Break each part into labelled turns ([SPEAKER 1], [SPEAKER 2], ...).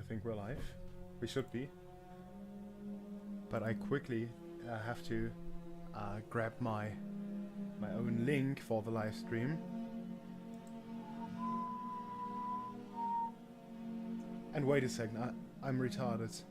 [SPEAKER 1] think we're live. We should be. But I quickly have to grab my own link for the live stream. And wait a second, I'm retarded.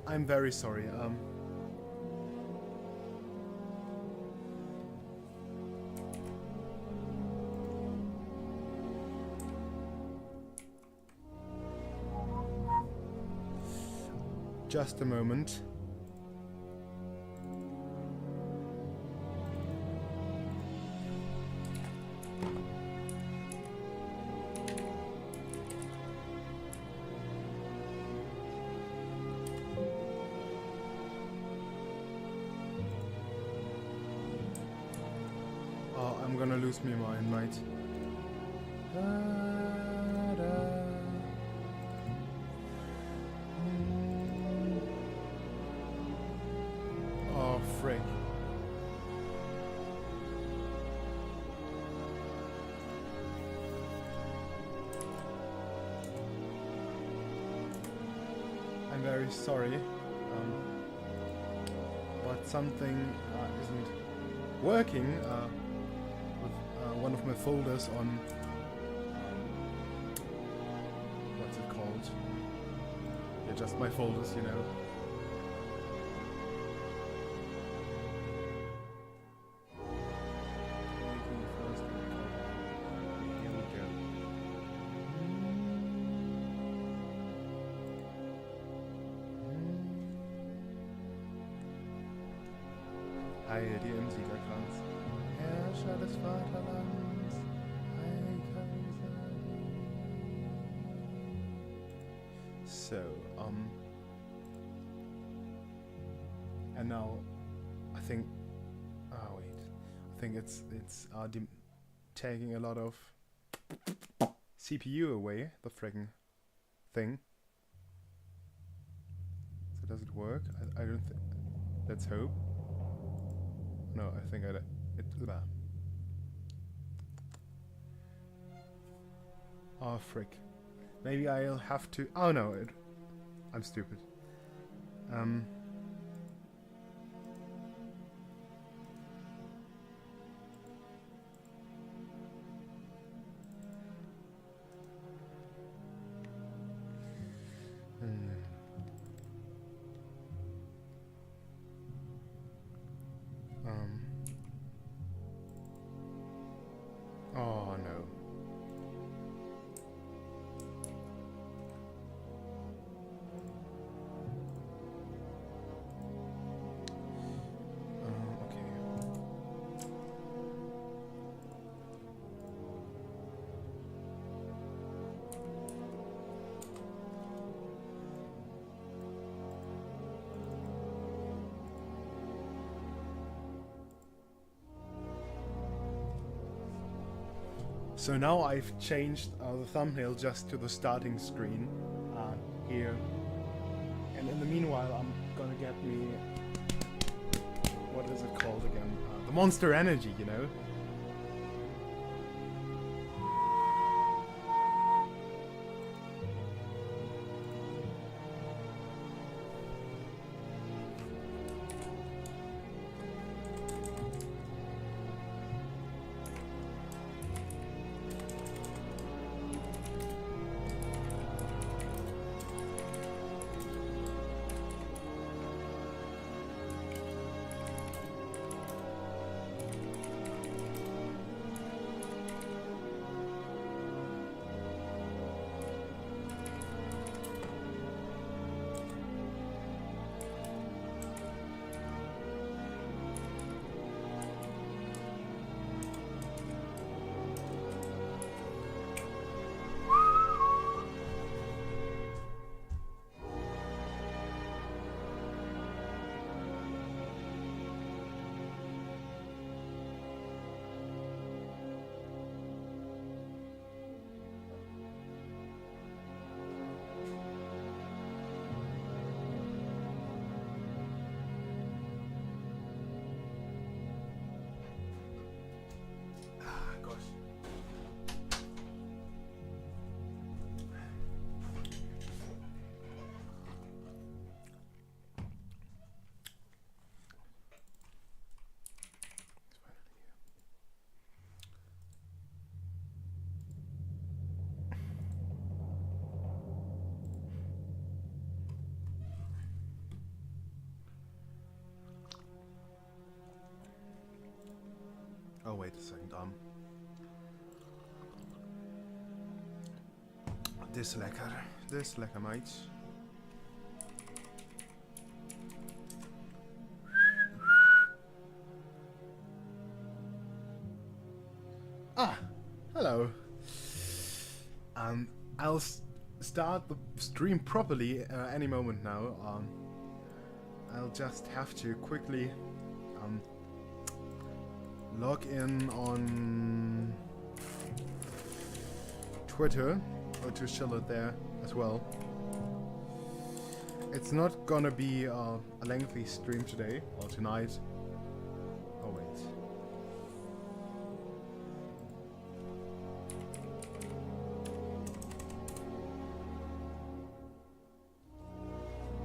[SPEAKER 1] I'm very sorry. Just a moment. Oh, I'm gonna lose my mind, right? Oh, frick. I'm very sorry, but something isn't working with one of my folders on what's it called? Yeah, just my folders, you know. Here we go. Heil dir im Siegerkranz, Herrscher des Vaterlands, Heil Kaiser. So, and now, I think, oh wait, I think it's taking a lot of CPU away, the friggin' thing. So does it work? I don't think, let's hope. No, I think it. Oh frick. Maybe I'll have to. Oh no, I'm stupid. Oh no. Okay. So now I've changed the thumbnail just to the starting screen here, and in the meanwhile I'm gonna get me, what is it called again? The Monster Energy, you know? wait a second. This lekker, mate. Ah, hello. I'll start the stream properly any moment now. I'll just have to quickly log in on Twitter or to chill it there as well. It's not gonna be a lengthy stream today or tonight. Oh wait.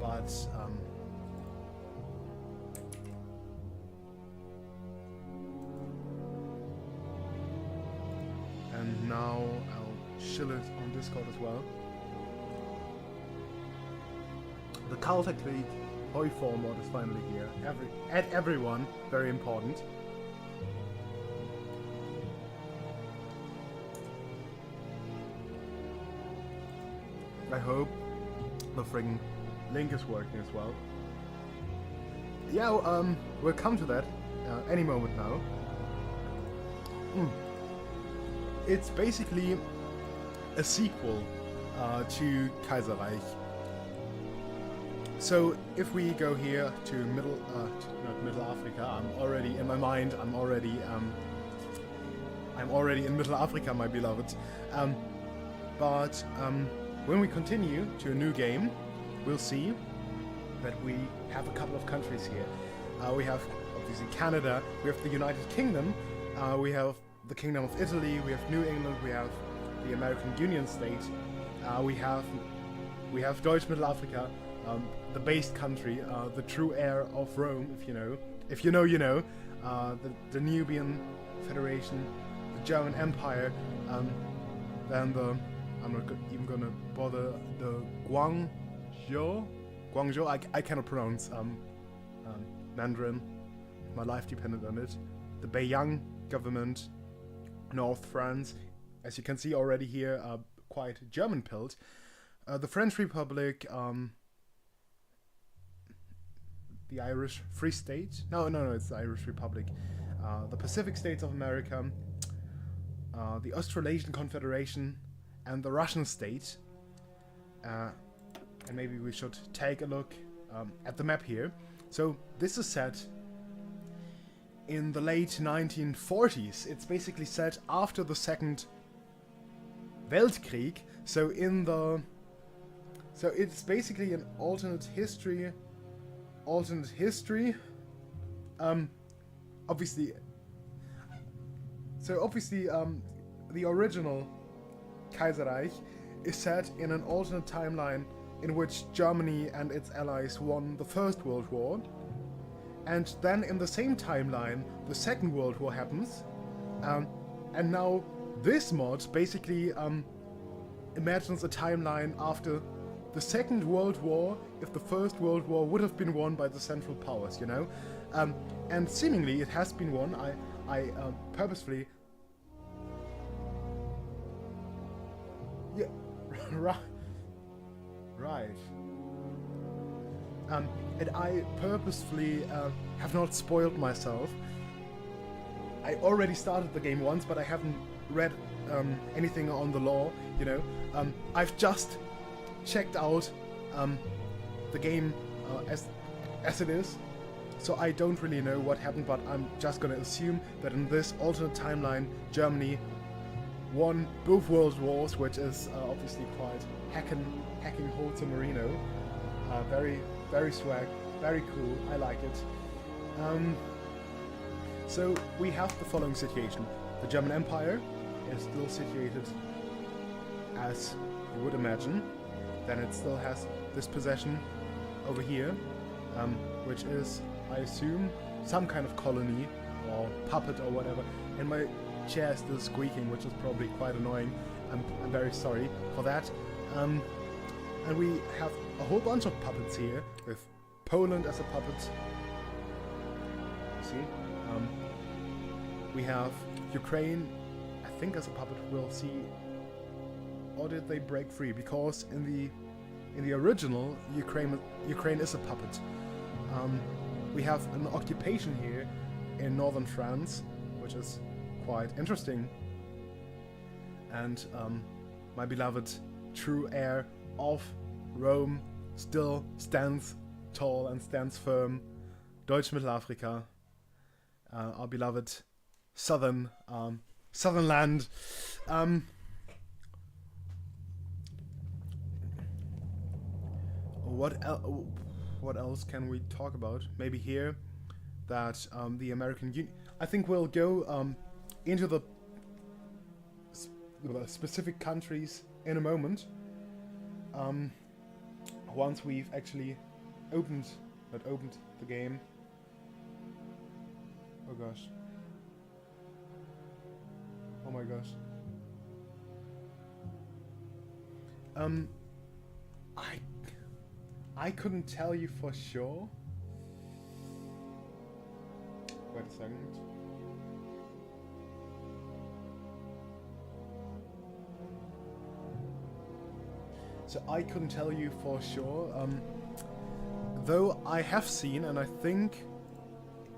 [SPEAKER 1] But and now I'll chill it on Discord as well. The Kalterkrieg Hoi4 mod is finally here. Add everyone, very important. I hope the friggin' link is working as well. Yeah, we'll come to that any moment now. It's basically a sequel to Kaiserreich. So if we go here to not Middle Africa, I'm already in my mind. I'm already in Middle Africa, my beloved. But when we continue to a new game, we'll see that we have a couple of countries here. We have obviously Canada, we have the United Kingdom, we have the Kingdom of Italy, we have New England, we have the American Union State, we have Deutsch Middle Africa, the based country, the true heir of Rome, if you know. If you know, you know. The Nubian Federation, the German Empire, then I'm not even gonna bother, the Guangzhou, I cannot pronounce Mandarin, my life depended on it. The Beiyang government, North France, as you can see already here, quite German-pilled. The French Republic, the Irish Free State, no, it's the Irish Republic, the Pacific States of America, the Australasian Confederation, and the Russian state. And maybe we should take a look at the map here. So this is set in the late 1940s. It's basically set after the Second Weltkrieg. So it's basically an alternate history. Obviously. So obviously, the original Kaiserreich is set in an alternate timeline in which Germany and its allies won the First World War, and then in the same timeline the Second World War happens, and now this mod basically imagines a timeline after the Second World War if the First World War would have been won by the Central Powers, you know, and seemingly it has been won. I purposefully. Yeah, right. And I purposefully have not spoiled myself. I already started the game once, but I haven't read anything on the law, you know. I've just checked out the game as it is, so I don't really know what happened, but I'm just gonna assume that in this alternate timeline, Germany won both world wars, which is obviously quite hacking Holzer Marino. Very swag, very cool, I like it. So we have the following situation. The German Empire is still situated as you would imagine. Then it still has this possession over here, which is, I assume, some kind of colony or puppet or whatever. And my chair is still squeaking, which is probably quite annoying. I'm very sorry for that. And we have a whole bunch of puppets here, with Poland as a puppet. You see? We have Ukraine, I think as a puppet, we'll see, or did they break free? Because in the original, Ukraine is a puppet. We have an occupation here in northern France, which is quite interesting. And my beloved true heir of Rome still stands tall and stands firm. Deutsch Mittelafrika, our beloved southern land. What else can we talk about? Maybe here that the American Union. I think we'll go into the specific countries in a moment. Once we've actually opened the game. Oh gosh. Oh my gosh. I couldn't tell you for sure. Wait a second. So I couldn't tell you for sure. Though I have seen, and I think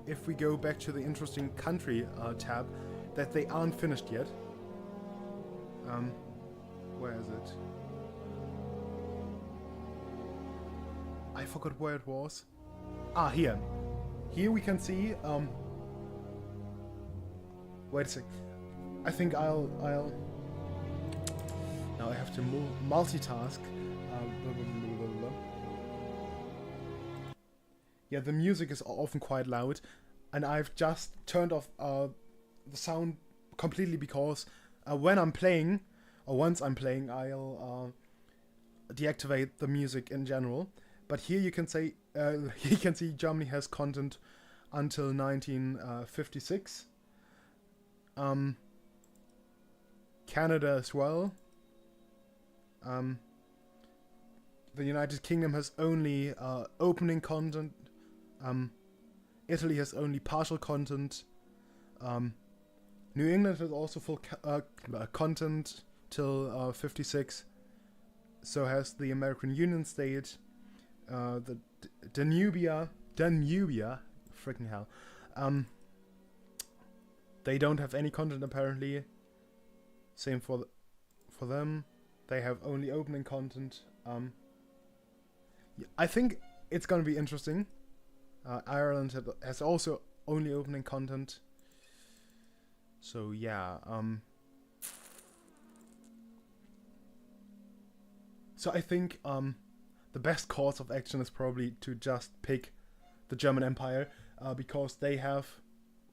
[SPEAKER 1] if we go back to the interesting country tab, that they aren't finished yet. Where is it? I forgot where it was. Ah, here. Here we can see. Wait a sec. I think I'll. Now I have to multitask. Yeah, the music is often quite loud, and I've just turned off the sound completely because when I'm playing, or once I'm playing, I'll deactivate the music in general. But here you can say you can see Germany has content until 1956. Canada as well. The United Kingdom has only opening content. Italy has only partial content. New England has also full content till 56. So has the American Union State. The Danubia, freaking hell. They don't have any content apparently. Same for them. They have only opening content. I think it's gonna be interesting. Ireland has also only opening content. So yeah. So I think the best course of action is probably to just pick the German Empire because they have.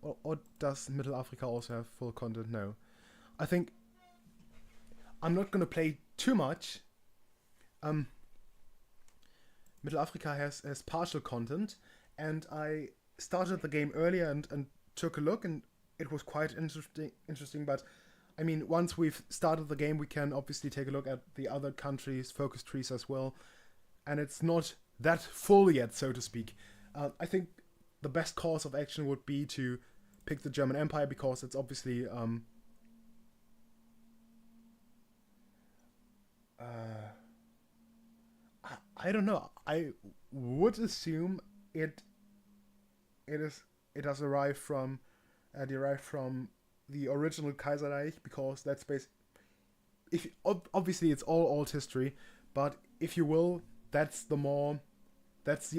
[SPEAKER 1] Or does Middle Africa also have full content? No. I think I'm not gonna play too much. Middle Africa has partial content, and I started the game earlier and took a look, and it was quite interesting. But I mean, once we've started the game, we can obviously take a look at the other countries' focus trees as well, and it's not that full yet, so to speak. I think the best course of action would be to pick the German Empire because it's obviously I don't know. I would assume it does derived from the original Kaiserreich because that's obviously it's all old history, but if you will, that's the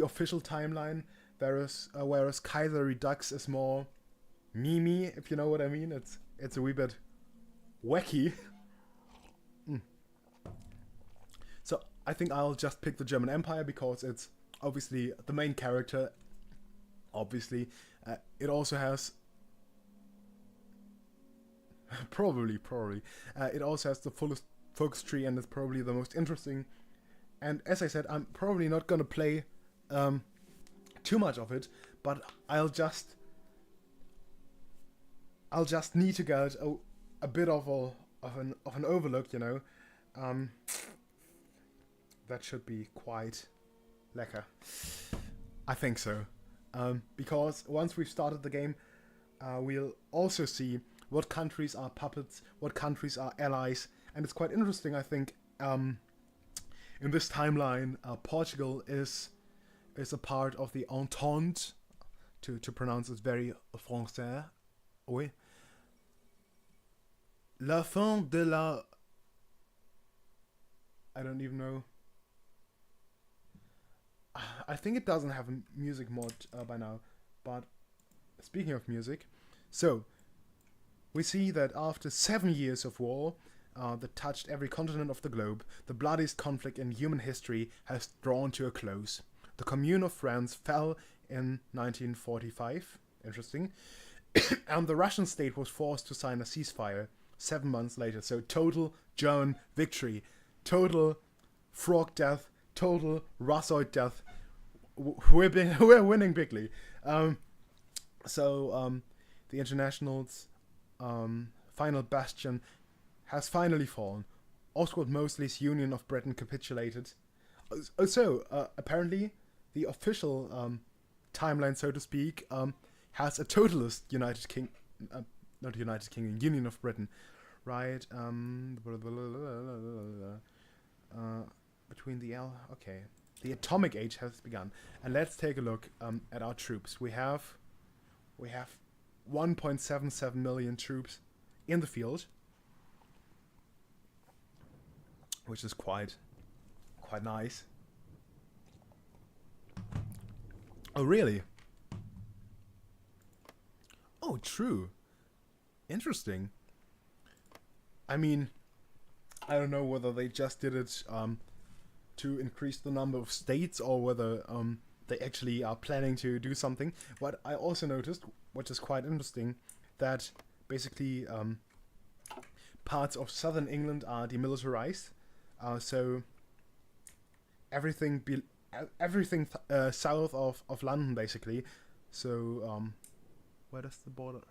[SPEAKER 1] official timeline. Whereas Kaiser Redux is more meme, if you know what I mean. It's a wee bit wacky. So I think I'll just pick the German Empire because it's obviously the main character. Obviously, it also has probably it also has the fullest focus tree and it's probably the most interesting. And as I said, I'm probably not gonna play too much of it, but I'll just need to get a bit of an overlook, you know. That should be quite lekker. I think so. Because once we've started the game, we'll also see what countries are puppets, what countries are allies, and it's quite interesting. I think in this timeline, Portugal is a part of the Entente, to pronounce it very français. Oui. La fin de la... I don't even know. I think it doesn't have a music mod by now. But speaking of music, so we see that after 7 years of war that touched every continent of the globe, the bloodiest conflict in human history has drawn to a close. The Commune of France fell in 1945. Interesting. And the Russian state was forced to sign a ceasefire 7 months later. So total German victory. Total frog death. Total Russoid death. We're winning bigly. So the International's final bastion has finally fallen. Oswald Mosley's Union of Britain capitulated. So apparently the official timeline, so to speak, has a totalist not United Kingdom, Union of Britain, right? Between the okay. The atomic age has begun, and let's take a look at our troops. We have 1.77 million troops in the field, which is quite nice. Oh, really? Oh, true. Interesting. I mean, I don't know whether they just did it to increase the number of states, or whether they actually are planning to do something. But I also noticed, which is quite interesting, that basically parts of southern England are demilitarized. So everything south of London, basically. So where does the border?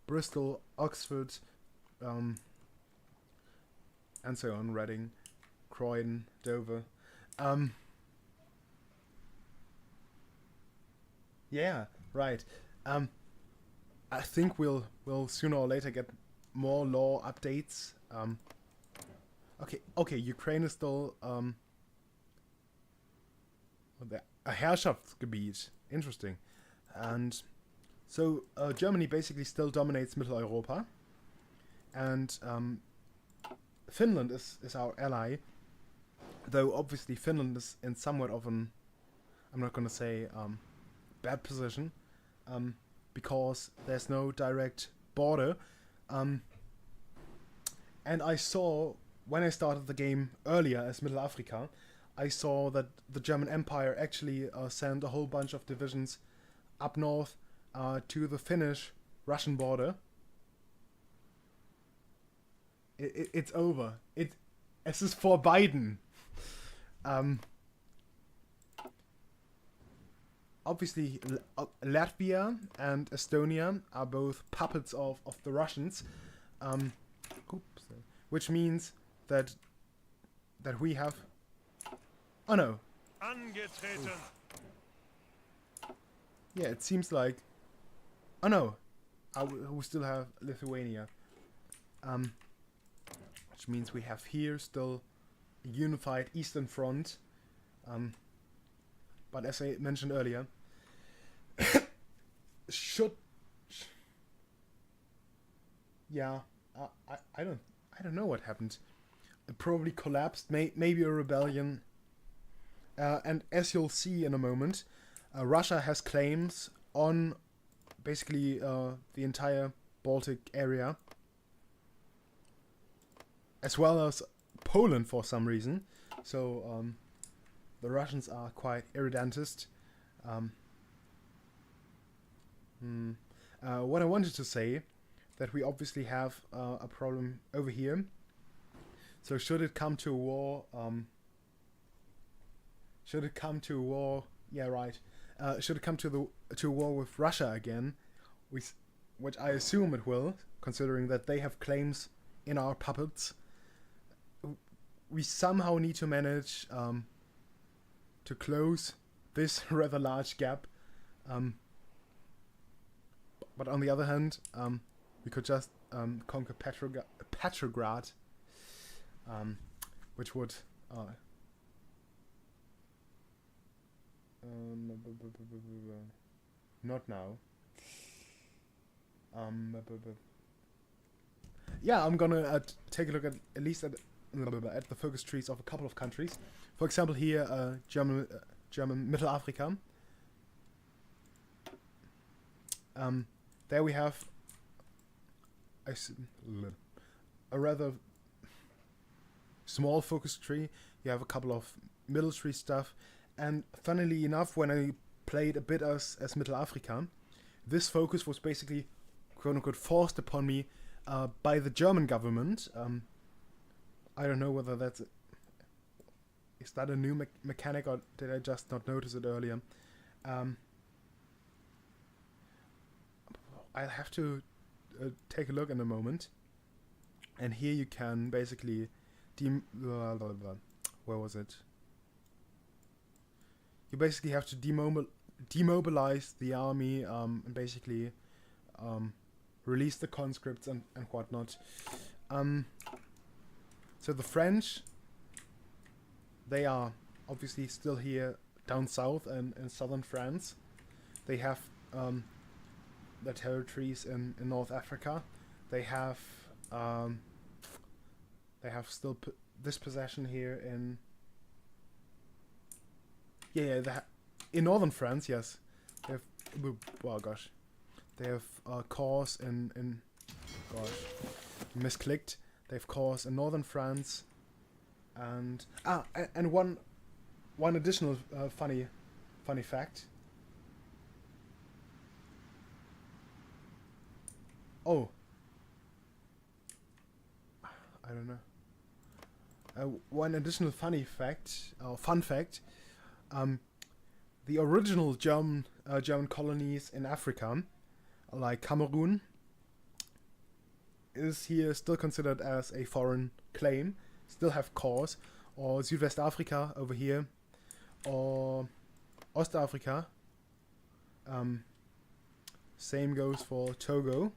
[SPEAKER 1] Bristol, Oxford, and so on. Reading, Croydon, Dover. Yeah, right. I think we'll sooner or later get more law updates. Okay. Ukraine is still a Herrschaftsgebiet. Interesting. And so Germany basically still dominates Middle Europa, and Finland is our ally. Though obviously Finland is in somewhat of an, I'm not gonna say bad position, because there's no direct border. And I saw, when I started the game earlier as Middle Africa, I saw that the German Empire actually sent a whole bunch of divisions up north to the Finnish-Russian border. It's over. Es ist for Biden. Obviously, Latvia and Estonia are both puppets of the Russians, which means that we have. Oh no. Angetreten. Yeah, it seems like. Oh no, we still have Lithuania. Which means we have here still a unified Eastern Front. But as I mentioned earlier, I don't know what happened. It probably collapsed. Maybe a rebellion. And as you'll see in a moment, Russia has claims on basically the entire Baltic area, as well as Poland for some reason. So the Russians are quite irredentist. What I wanted to say, that we obviously have a problem over here. So should it come to a war, yeah, right. Should it come to a war with Russia again, which I assume it will, considering that they have claims in our puppets, we somehow need to manage to close this rather large gap. But on the other hand, we could just conquer Petrograd, which would not now. Yeah, I'm gonna take a look at least at the focus trees of a couple of countries. For example, here, German Mittelafrika. There we have a rather small focus tree. You have a couple of military stuff, and funnily enough, when I played a bit as Mittelafrika, this focus was basically quote-unquote forced upon me by the German government. I don't know whether that's... Is that a new mechanic, or did I just not notice it earlier? I'll have to take a look in a moment. And here you can basically... where was it? You basically have to demobilize the army and basically release the conscripts and whatnot. So the French, they are obviously still here down south and in southern France. They have their territories in North Africa. They have still this possession here in in northern France. Yes, they have. Oh gosh, they have cores in misclicked. They have cores in northern France, and one additional funny fact. Oh, I don't know. One additional fun fact. The original German colonies in Africa, like Cameroon, is here still considered as a foreign claim. Still have cores, or Südwestafrika over here, or Ostafrika. Same goes for Togo.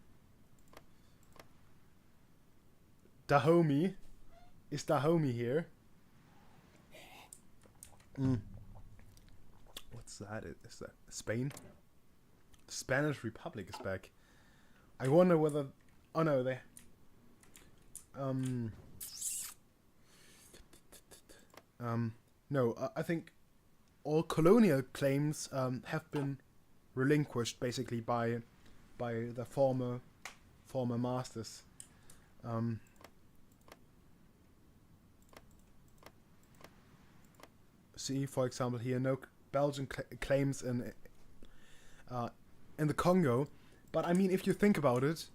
[SPEAKER 1] Dahomey. Is Dahomey here? What's that? Is that Spain? The Spanish Republic is back. I wonder whether... Oh no, they... No, I think all colonial claims have been relinquished basically by the former masters. See, for example, here no Belgian claims in the Congo, but I mean, if you think about it,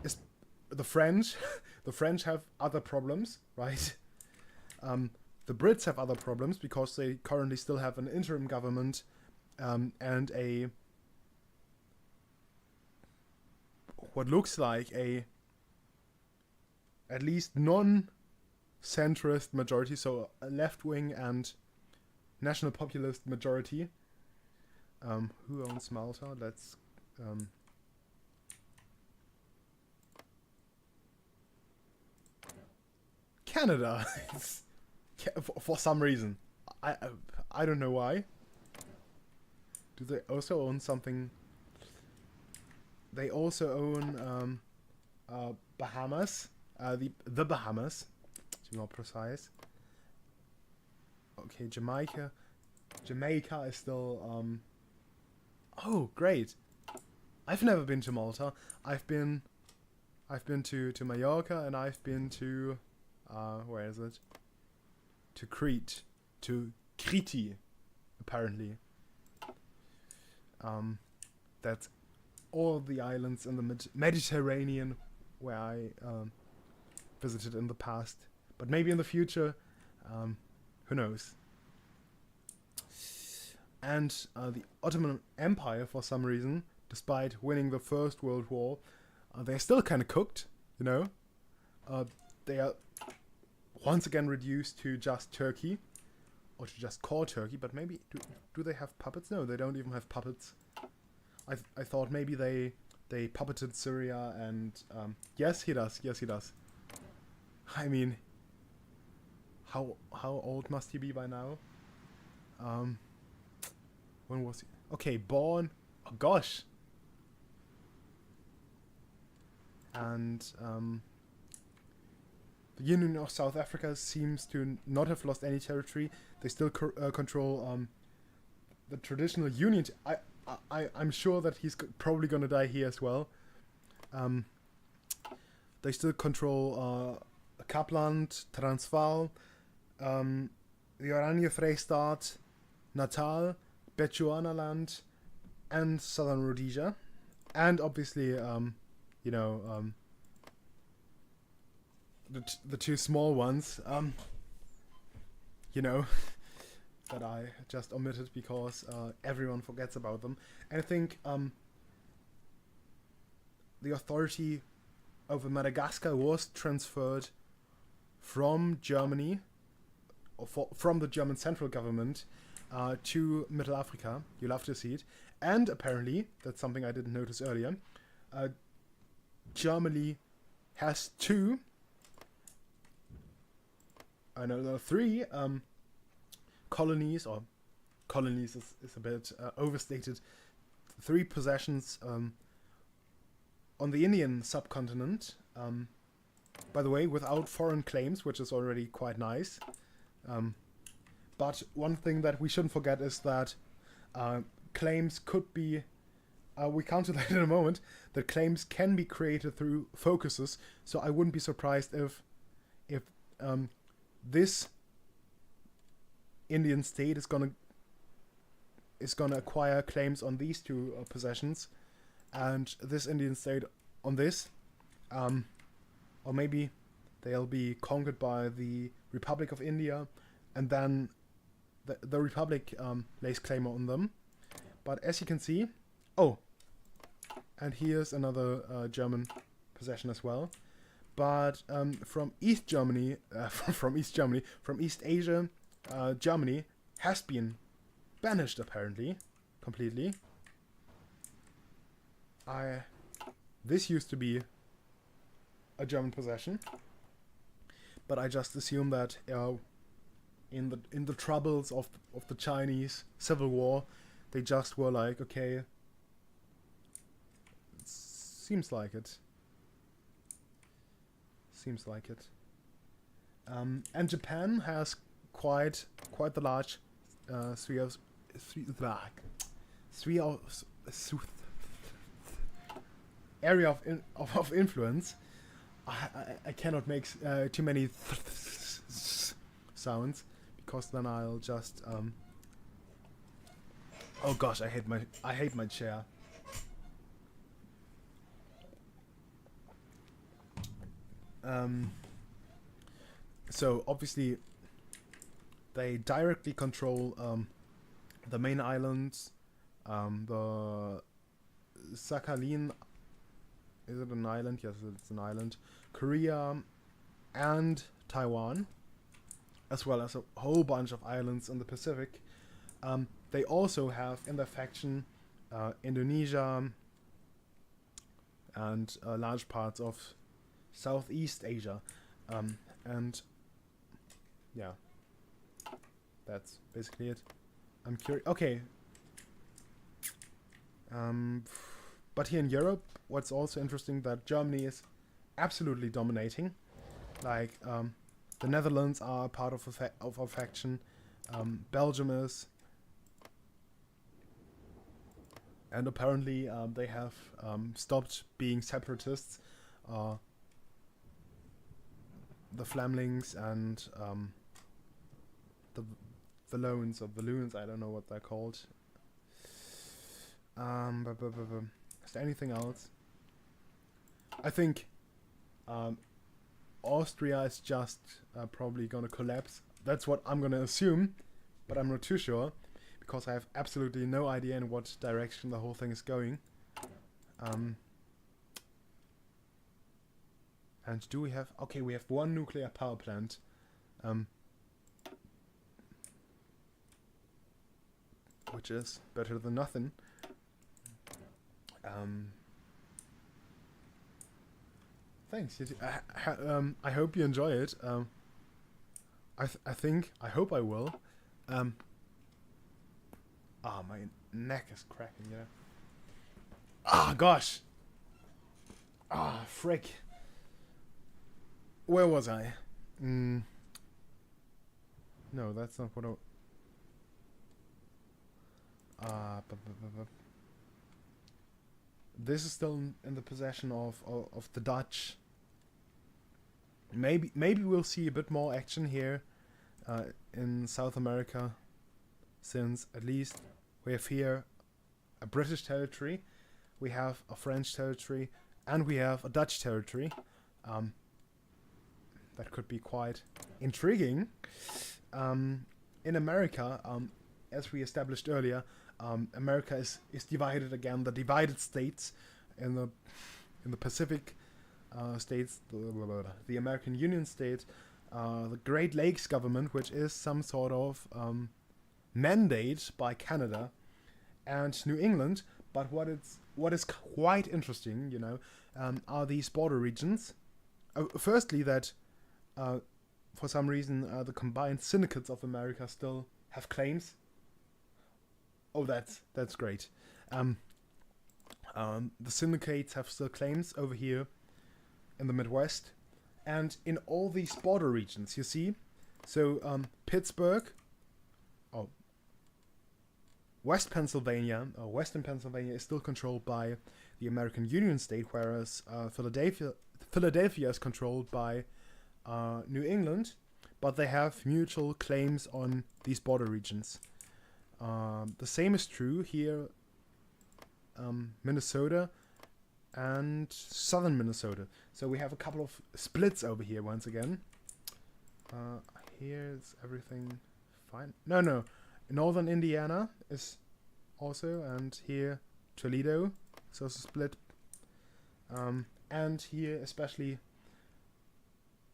[SPEAKER 1] is the French the French have other problems, right? The Brits have other problems because they currently still have an interim government and a what looks like a at least non-centrist majority, so a left-wing and national populist majority. Who owns Malta? Let's Canada. For some reason, I don't know why. Do they also own something? They also own Bahamas. The Bahamas, to be more precise. Okay, Jamaica is still oh, great. I've never been to Malta. I've been to Mallorca, and I've been to where is it? To Crete, to Kriti, apparently. That's all the islands in the Mediterranean where I visited in the past. But maybe in the future, who knows? And the Ottoman Empire, for some reason, despite winning the First World War, they're still kind of cooked, you know? They are once again reduced to just Turkey, or to just core Turkey, but maybe, do they have puppets? No, they don't even have puppets. I thought maybe they puppeted Syria, and yes, he does. Yes, he does. I mean, how old must he be by now? When was he? Okay, born. Oh gosh. And the Union of South Africa seems to not have lost any territory. They still control the traditional Union. I'm sure that he's probably gonna die here as well. They still control Kapland, Transvaal, the Oranje Vrijstaat, Natal, Bechuanaland, and Southern Rhodesia, and obviously, you know, the two small ones, you know, that I just omitted because everyone forgets about them. And I think the authority over Madagascar was transferred from Germany, or from the German central government, to Middle Africa. You'll have to see it. And apparently, that's something I didn't notice earlier, Germany has three colonies, or colonies is a bit overstated, 3 possessions on the Indian subcontinent, by the way, without foreign claims, which is already quite nice. But one thing that we shouldn't forget is that claims could be, we come to that in a moment, that claims can be created through focuses, so I wouldn't be surprised if this Indian state is gonna acquire claims on these 2 possessions, and this Indian state on this, or maybe they'll be conquered by the Republic of India, and then the Republic lays claim on them. But as you can see, oh, and here's another German possession as well. But from East Germany, from East Asia, Germany has been banished apparently, completely. This used to be a German possession, but I just assume that in the troubles of the Chinese Civil War, they just were like, okay, seems like it. And Japan has quite the large area of influence. I cannot make too many sounds, because then I'll just oh gosh, I hate my chair. So obviously they directly control the main islands, the Sakhalin. Is it an island? Yes, it's an island. Korea and Taiwan, as well as a whole bunch of islands in the Pacific. They also have in their faction Indonesia and large parts of Southeast Asia. And yeah, that's basically it. I'm curious. Okay. But here in Europe, what's also interesting, that Germany is absolutely dominating. Like, the Netherlands are part of a faction. Belgium is. And apparently they have stopped being separatists. The Flemlings and the Walloons or Walloons, I don't know what they're called. Is there anything else? I think Austria is just probably gonna collapse. That's what I'm gonna assume, but I'm not too sure, because I have absolutely no idea in what direction the whole thing is going. And do we have... Okay, we have 1 nuclear power plant. Which is better than nothing. Um, Thanks. I hope you enjoy it. I hope I will. My neck is cracking. Yeah. Gosh. Frick. Where was I? No, that's not what I. This is still in the possession of the Dutch. Maybe we'll see a bit more action here in South America, since at least we have here a British territory, we have a French territory, and we have a Dutch territory. That could be quite intriguing. In America, as we established earlier, America is divided again. The divided states in the Pacific states, the American Union state, the Great Lakes government, which is some sort of mandate by Canada, and New England. But what is quite interesting, are these border regions. Firstly, that for some reason the combined syndicates of America still have claims. Oh, that's great. The syndicates have still claims over here in the Midwest, and in all these border regions, you see. So Pittsburgh, Western Pennsylvania is still controlled by the American Union state, whereas Philadelphia is controlled by New England, but they have mutual claims on these border regions. The same is true here, Minnesota and southern Minnesota. So we have a couple of splits over here once again. Here's everything fine. No. Northern Indiana is also, and here Toledo is also split. And here, especially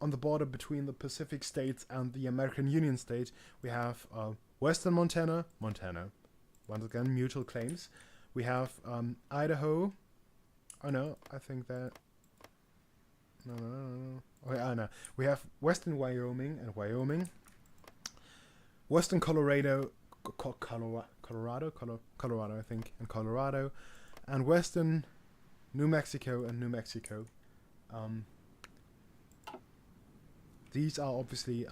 [SPEAKER 1] on the border between the Pacific states and the American Union state, we have Western Montana. Once again, mutual claims. We have Idaho. Oh no, I think that. No. Okay, no. We have Western Wyoming and Wyoming. Western Colorado, I think, and Colorado, and Western New Mexico and New Mexico. These are obviously,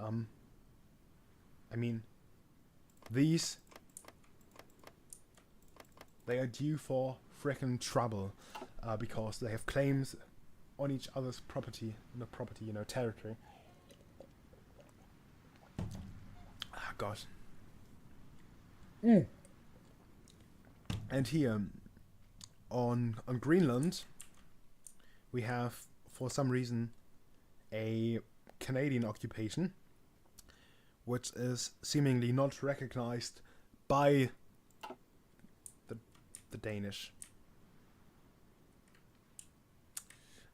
[SPEAKER 1] they are due for frickin' trouble, because they have claims on each other's property, territory. God. And here, on Greenland, we have, for some reason, a Canadian occupation, which is seemingly not recognized by the Danish.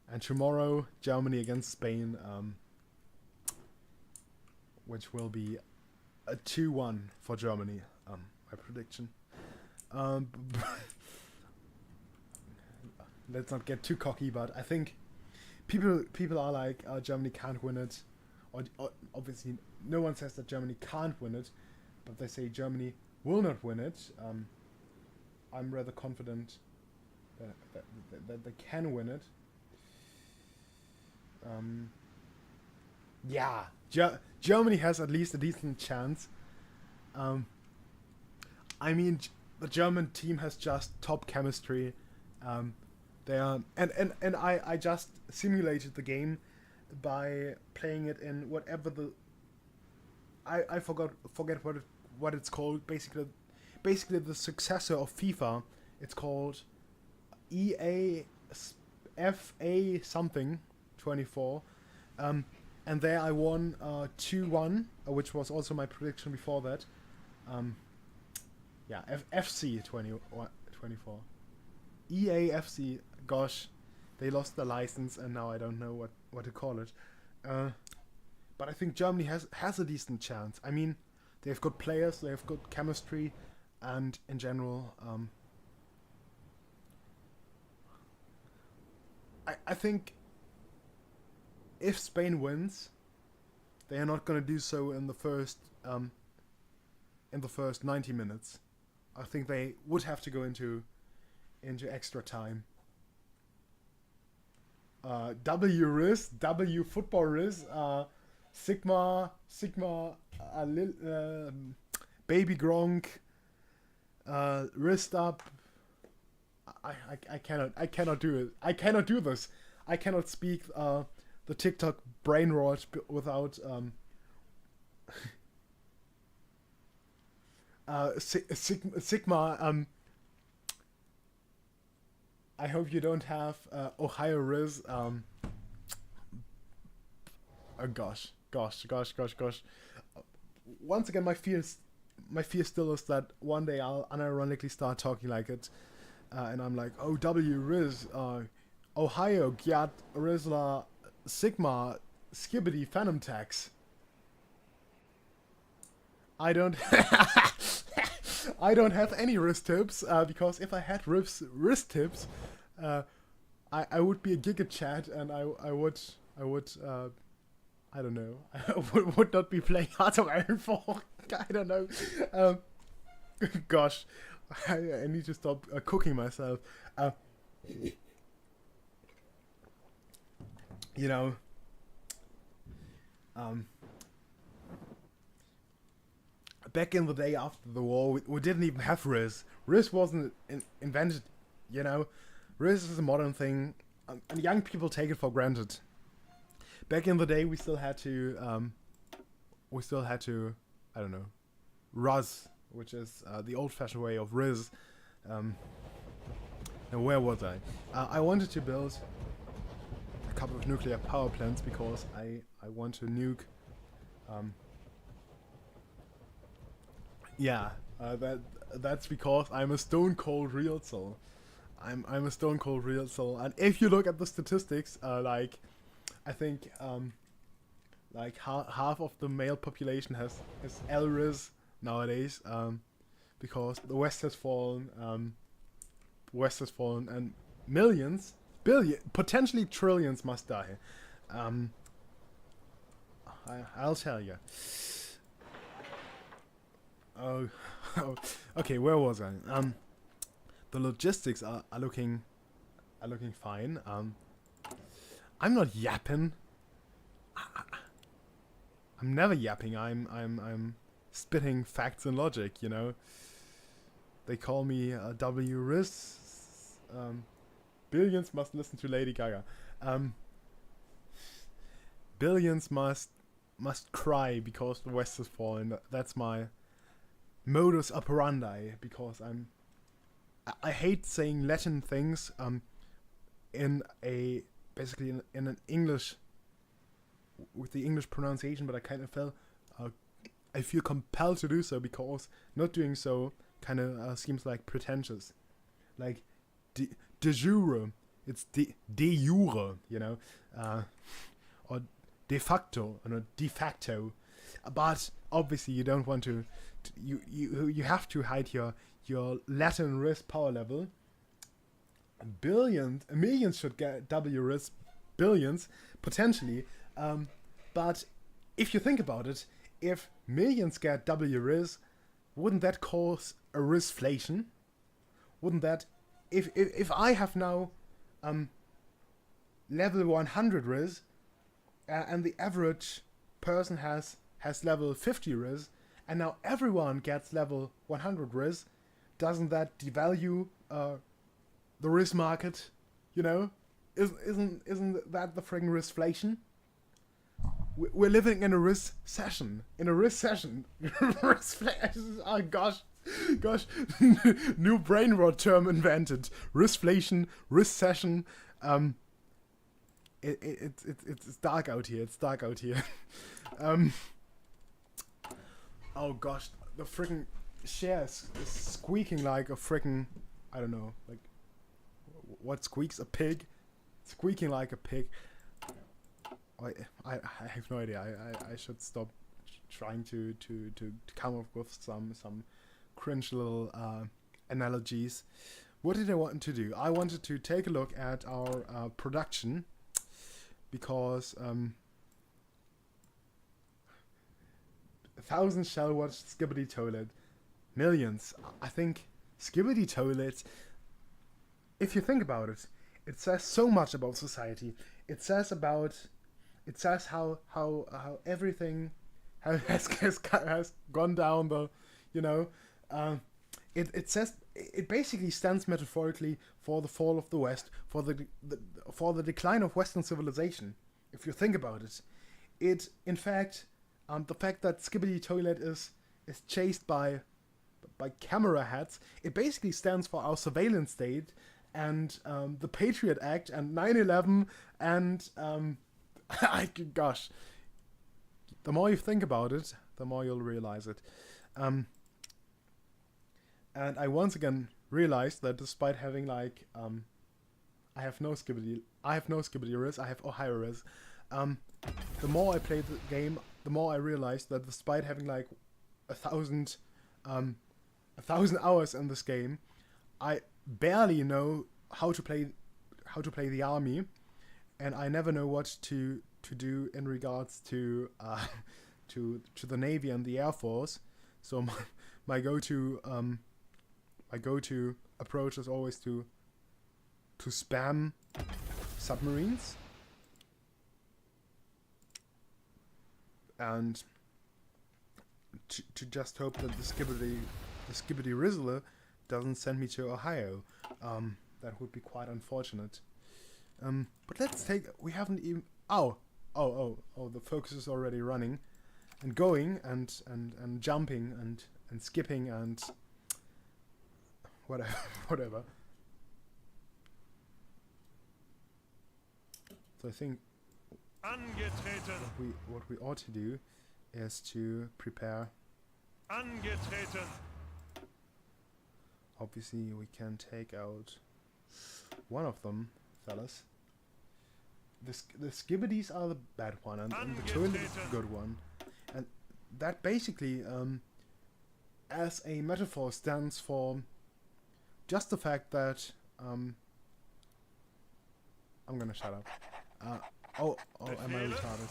[SPEAKER 1] And tomorrow, Germany against Spain, which will be a 2-1 for Germany, my prediction. Let's not get too cocky, but I think people are like, Germany can't win it. Or obviously, no one says that Germany can't win it, but they say Germany will not win it. I'm rather confident that they can win it. Germany has at least a decent chance. The German team has just top chemistry. They are, and I just simulated the game by playing it in whatever I forget what it's called. Basically the successor of FIFA. It's called EA FA something 24. And there I won 2-1, which was also my prediction before that. FC 24. EAFC, gosh, they lost the license and now I don't know what to call it. But I think Germany has a decent chance. I mean, they have good players, they have good chemistry, and in general, I think if Spain wins, they are not gonna do so in the first 90 minutes. I think they would have to go into extra time. W Riz, W football Riz, Sigma, Baby Gronk, wrist up. I cannot do it. I cannot do this. I cannot speak the TikTok brain rot without Sigma. I hope you don't have Ohio Riz. Oh gosh. Once again, my fear still is that one day I'll unironically start talking like it, and I'm like, oh, W Riz, Ohio Gyat Rizla Sigma Skibbity Phantom Tax. I don't I don't have any wrist tips, because if I had wrist tips, I would be a giga chat, and I would I don't know. I would not be playing Hearts of Iron 4. I don't know. Gosh, I need to stop cooking myself. You know, back in the day after the war, we didn't even have Riz. Riz wasn't invented, you know. Riz is a modern thing, and young people take it for granted. Back in the day, we still had to, I don't know, Ruz, which is the old-fashioned way of Riz. Now, where was I? I wanted to build a couple of nuclear power plants because I want to nuke. That's because I'm a stone cold real soul. I'm a stone cold real soul, and if you look at the statistics, like I think like half of the male population has L-Riz nowadays, because the West has fallen, and millions, potentially trillions must die. I'll tell you. Oh, okay. Where was I? The logistics are looking fine. I'm not yapping. I'm never yapping. I'm spitting facts and logic. You know. They call me W Riz. Billions must listen to Lady Gaga. Billions must cry because the West has fallen. That's my modus operandi, because I hate saying Latin things in an English, with the English pronunciation, but I kind of I feel compelled to do so, because not doing so kind of seems like pretentious, like de jure, it's de jure, you know, or de facto, or de facto, but obviously you don't want to. You have to hide your Latin Riz power level. Millions should get W Riz, billions potentially. But if you think about it, if millions get W Riz, wouldn't that cause a Rizflation? Wouldn't that, if I have now level 100 Riz, and the average person has level 50 Riz, and now everyone gets level 100 Riz, doesn't that devalue the Riz market? You know, isn't that the friggin' Rizflation? We're living in a Riz session. Rizflation. Oh gosh, new brain rot term invented. Rizflation, Riz session. It's dark out here. Oh gosh, the freaking share is squeaking like a freaking, I don't know, like what squeaks? A pig? Squeaking like a pig. I have no idea. I should stop trying to come up with some cringe little analogies. what did I want to do? I wanted to take a look at our production, because 1,000 shall watch Skibbity Toilet, millions. I think Skibbity Toilet, if you think about it, it says so much about society. It says how everything has gone down the, you know, it says, it basically stands metaphorically for the fall of the West, for the decline of Western civilization. If you think about it, it in fact, the fact that Skibbity Toilet is chased by camera heads, it basically stands for our surveillance state, and the Patriot Act, and 9/11, and gosh, the more you think about it, the more you'll realize it. And I once again realized that despite having like I have no Skibbity Riz, I have Ohio Riz. The more I played the game, the more I realized that despite having like 1,000 hours in this game, I barely know how to play the army, and I never know what to do in regards to the Navy and the Air Force. So my go-to approach is always to spam submarines and to just hope that the Skibbity Rizzler doesn't send me to Ohio. That would be quite unfortunate. But let's take. We haven't even. Oh! The focus is already running, and going, and jumping, and skipping, and whatever. So I think what we ought to do is to prepare. Angetreten. Obviously, we can take out one of them, fellas. The Skibbities are the bad one, and the Toilet is the good one. And that basically, as a metaphor, stands for just the fact that I'm gonna shut up. Am I retarded?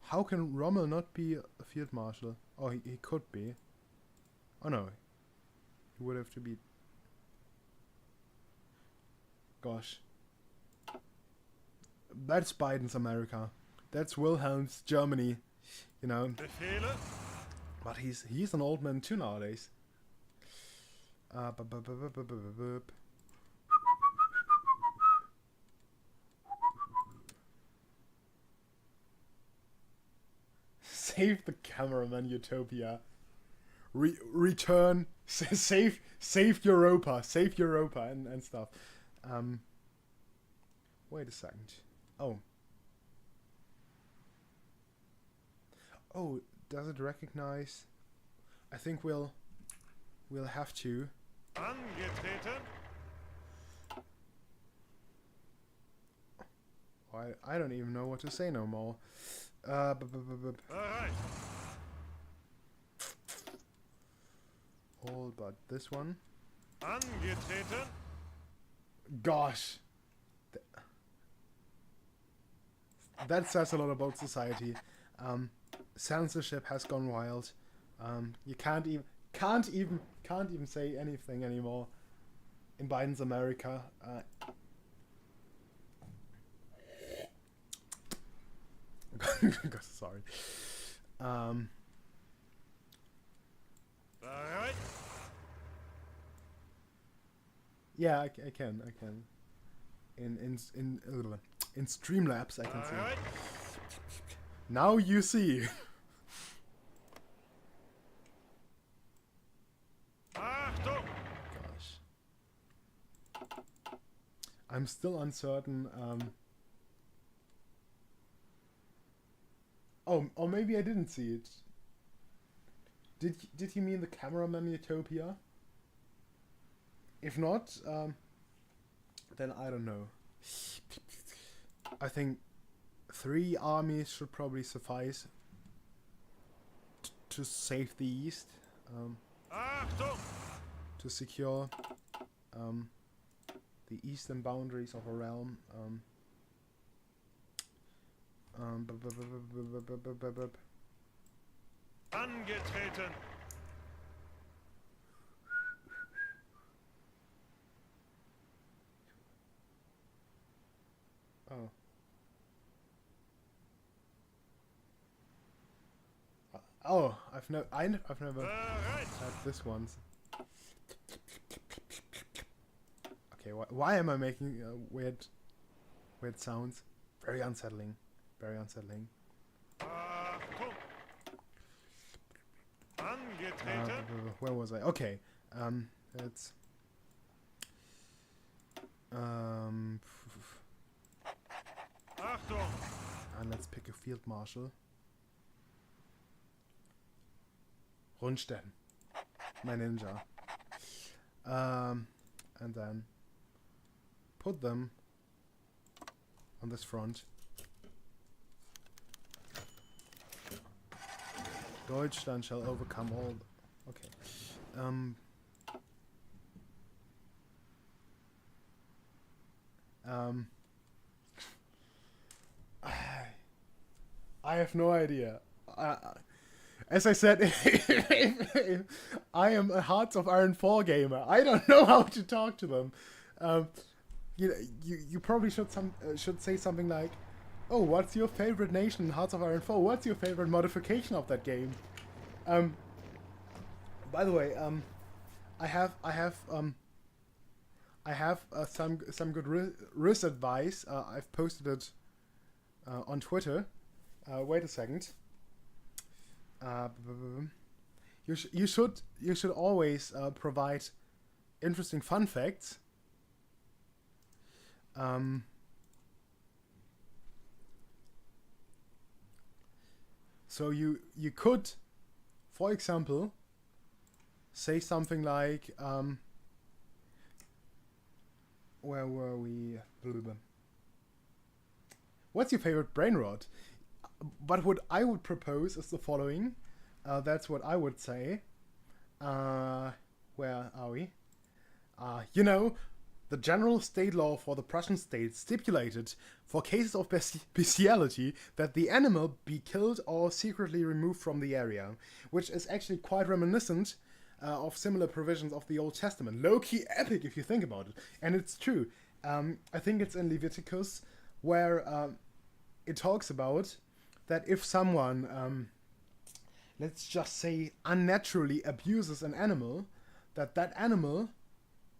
[SPEAKER 1] How can Rommel not be a field marshal? Oh, he could be. Oh no, he would have to be. Gosh, that's Biden's America. That's Wilhelm's Germany. You know. But he's an old man too nowadays. Save the cameraman, Utopia. Return. Save Europa. Save Europa and stuff. Wait a second. Oh, does it recognize? I think we'll have to. Angetreten. I don't even know what to say no more. All but this one. Angetreten. Gosh. That says a lot about society. Censorship has gone wild. You can't even say anything anymore in Biden's America. Sorry. Yeah, I can. In Streamlabs, I can see. Now you see. Gosh. I'm still uncertain. Or maybe I didn't see it. Did he mean the cameraman Utopia? If not, then I don't know. I think 3 armies should probably suffice to save the East. to secure the eastern boundaries of a realm.
[SPEAKER 2] Angetreten.
[SPEAKER 1] Oh. Oh, I've never had this once. Okay, why am I making weird sounds? Very unsettling. Very unsettling. Where was I? Okay. Let's and let's pick a field marshal. Rundstedt, my ninja. And then put them on this front. Deutschland shall overcome all. Okay. I have no idea. As I said, I am a Hearts of Iron 4 gamer. I don't know how to talk to them. You probably should say something like, "Oh, what's your favorite nation in Hearts of Iron 4? What's your favorite modification of that game?" By the way, I have some good risk advice. I've posted it on Twitter. Wait a second. You should always provide interesting fun facts. So you could, for example, say something like, where were we? What's your favorite brain rot? But what I would propose is the following. That's what I would say. Where are we? The general state law for the Prussian state stipulated for cases of bestiality that the animal be killed or secretly removed from the area, which is actually quite reminiscent of similar provisions of the Old Testament. Low-key epic if you think about it. And it's true. I think it's in Leviticus where it talks about that if someone, let's just say, unnaturally abuses an animal, that animal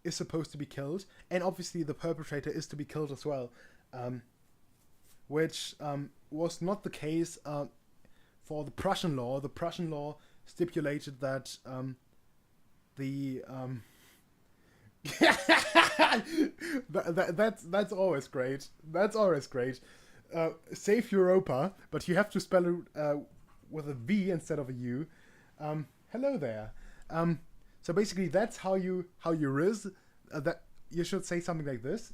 [SPEAKER 1] is supposed to be killed, and obviously the perpetrator is to be killed as well, which was not the case for the Prussian law. The Prussian law stipulated that that's always great. That's always great. Save Europa, but you have to spell it with a V instead of a U. Hello there. So basically, that's how you riz. That you should say something like this.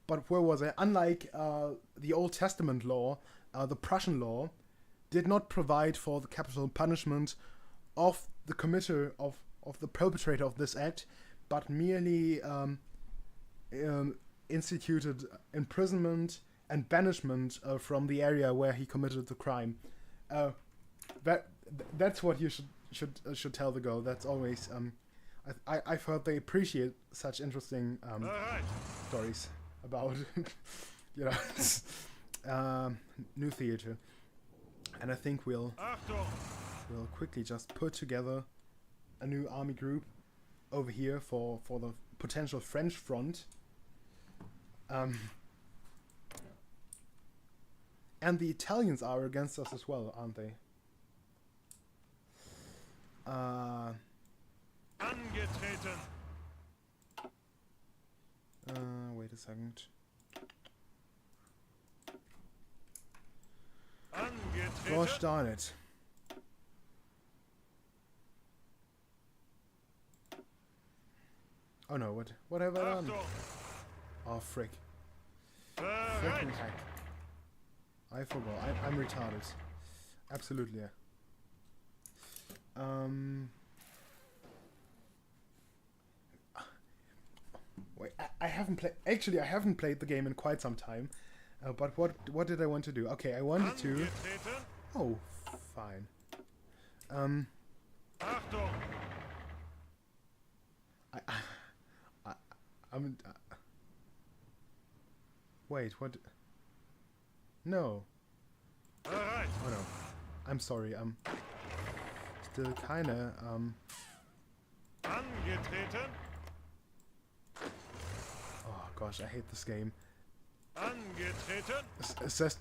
[SPEAKER 1] But where was I? Unlike the Old Testament law, the Prussian law did not provide for the capital punishment of the committer of the perpetrator of this act, but merely instituted imprisonment and banishment from the area where he committed the crime. That's what you should tell the girl. That's always I've heard they appreciate such interesting stories about new theater, and I think we'll quickly just put together a new army group over here for the potential French front. And the Italians are against us as well, aren't they?
[SPEAKER 2] Angetreten.
[SPEAKER 1] Wait a second.
[SPEAKER 2] Angetreten.
[SPEAKER 1] Gosh darn it. Oh no, what have I done? Oh frick. Frickin' heck. I forgot. I'm retarded. Absolutely. Um. Wait, I haven't played. Actually, I haven't played the game in quite some time. But what did I want to do? Okay, I wanted to.
[SPEAKER 2] Angetreten.
[SPEAKER 1] Oh, fine.
[SPEAKER 2] Achtung.
[SPEAKER 1] I'm. Wait, what? No.
[SPEAKER 2] Bereit.
[SPEAKER 1] Oh no. I'm sorry. Still kinda.
[SPEAKER 2] Angetreten.
[SPEAKER 1] Oh gosh, I hate this game.
[SPEAKER 2] Angetreten.
[SPEAKER 1] Says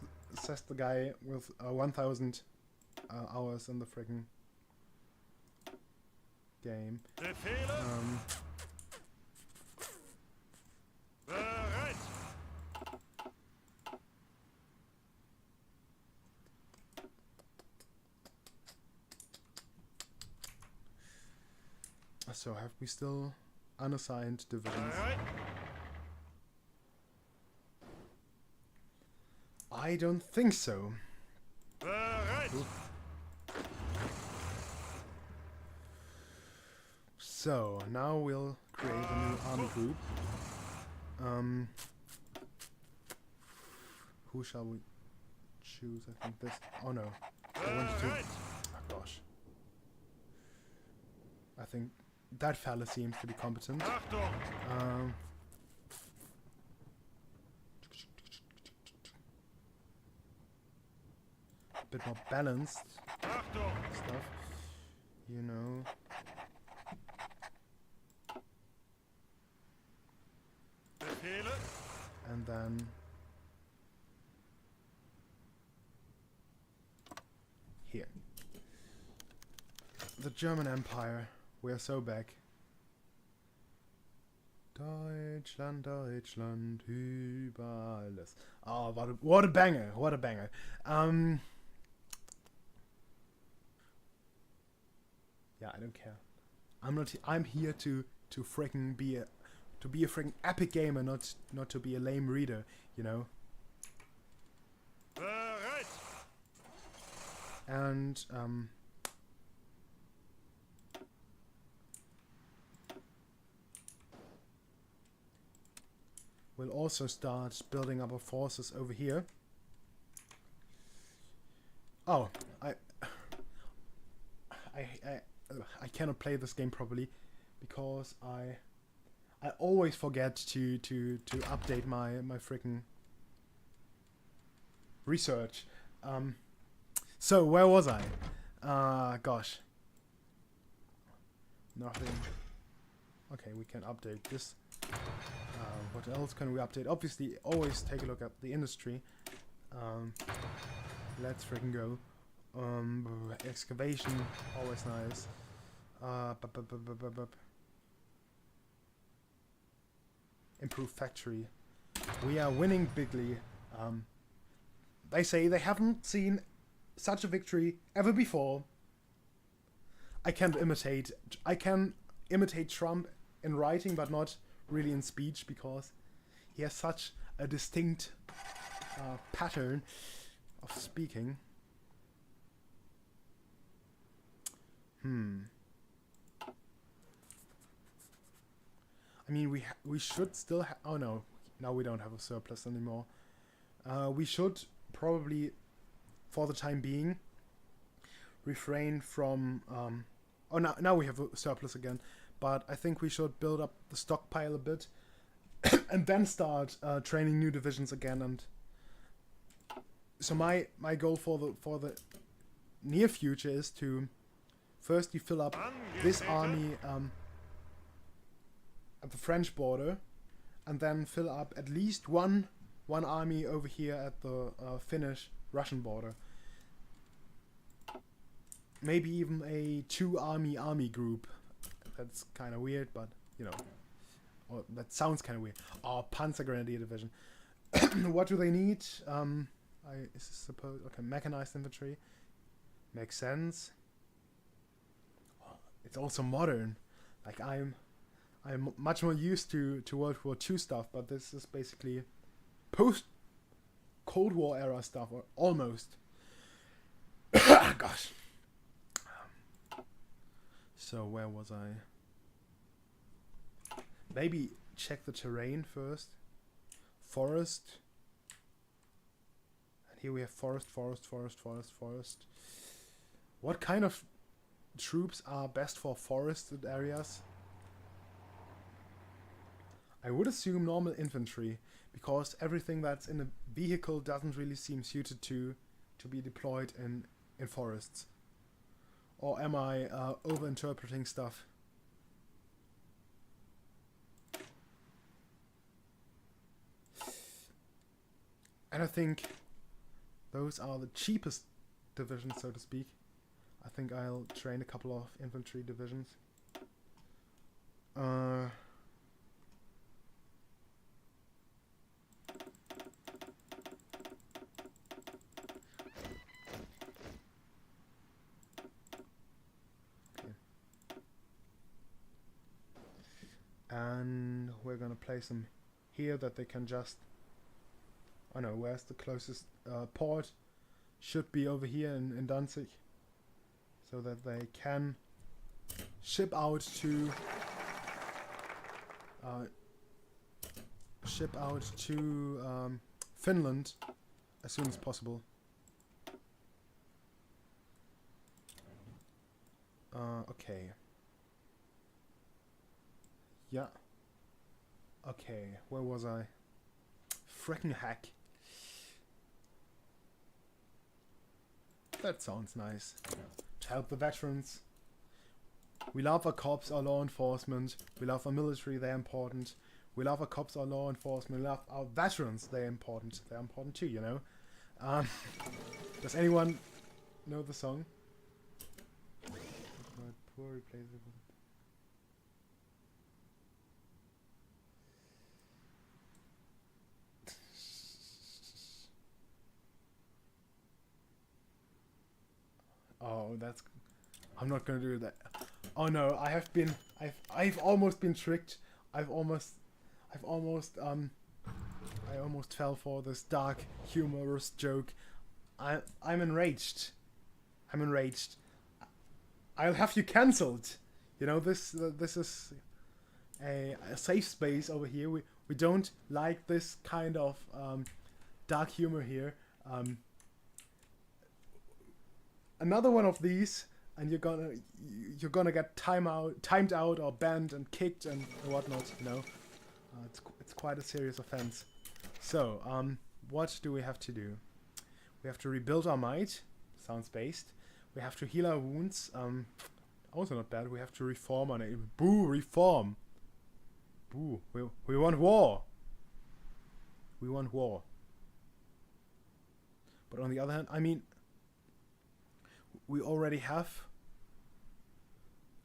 [SPEAKER 1] the guy with 1,000 hours in the friggin' game.
[SPEAKER 2] Befehle. Bereit.
[SPEAKER 1] So have we still unassigned divisions?
[SPEAKER 2] Bereit.
[SPEAKER 1] I don't think so.
[SPEAKER 2] Bereit.
[SPEAKER 1] So now we'll create a new army group. Who shall we choose? I think this. Oh no, I wanted to.
[SPEAKER 2] Bereit.
[SPEAKER 1] Oh gosh. I think that fella seems to be competent.
[SPEAKER 2] Achtung.
[SPEAKER 1] A bit more balanced
[SPEAKER 2] Achtung.
[SPEAKER 1] stuff, you know.
[SPEAKER 2] Befehle.
[SPEAKER 1] And then here. The German Empire. We're so back. Deutschland, Deutschland, über alles. Oh, what a banger, what a banger. Yeah, I don't care. I'm here to freaking be a freaking epic gamer, not to be a lame reader, you know.
[SPEAKER 2] Bereit.
[SPEAKER 1] And we'll also start building up our forces over here. Oh, I cannot play this game properly because I always forget to update my freaking research. So where was I? Gosh. Nothing. Okay, we can update this. What else can we update? Obviously, always take a look at the industry. Let's freaking go. Excavation, always nice. Improve factory. We are winning bigly. They say they haven't seen such a victory ever before. I can imitate Trump in writing, but not really in speech, because he has such a distinct pattern of speaking. I mean, we should still oh no, now we don't have a surplus anymore. We should probably, for the time being, refrain from oh, now we have a surplus again, but I think we should build up the stockpile a bit and then start training new divisions again. And so my goal for the near future is to first you fill up this army at the French border, and then fill up at least one army over here at the Finnish-Russian border. Maybe even a 2-army group. That's kind of weird, but you know, or that sounds kind of weird. Oh, Panzer Grenadier Division. What do they need? I suppose mechanized infantry makes sense. It's also modern. Like I'm much more used to World War II stuff, but this is basically post Cold War era stuff, or almost. Gosh. So where was I? Maybe check the terrain first. Forest. And here we have forest. What kind of troops are best for forested areas? I would assume normal infantry, because everything that's in a vehicle doesn't really seem suited to be deployed in forests. Or am I overinterpreting stuff? And I think those are the cheapest divisions, so to speak. I think I'll train a couple of infantry divisions. And we're gonna place them here that they can just... Oh no, where's the closest port? Should be over here in Danzig. So that they can ship out to... Finland as soon as possible. Okay. Yeah. Okay, where was I? Frickin' heck. That sounds nice. To help the veterans. We love our cops, our law enforcement. We love our military, they're important. We love our cops, our law enforcement. We love our veterans, they're important. They're important too, you know. Does anyone know the song? Poor replaceable. Oh, that's... I'm not gonna do that. Oh no, I've almost been tricked. I almost fell for this dark, humorous joke. I'm enraged. I'm enraged. I'll have you cancelled. You know, this is a safe space over here. We don't like this kind of dark humor here. Another one of these, and you're gonna get timed out or banned and kicked and whatnot. You know, it's quite a serious offense. So, what do we have to do? We have to rebuild our might. Sounds based. We have to heal our wounds. Also not bad. We have to reform our name. Boo, reform. Boo. We want war. We want war. But on the other hand, I mean, we already have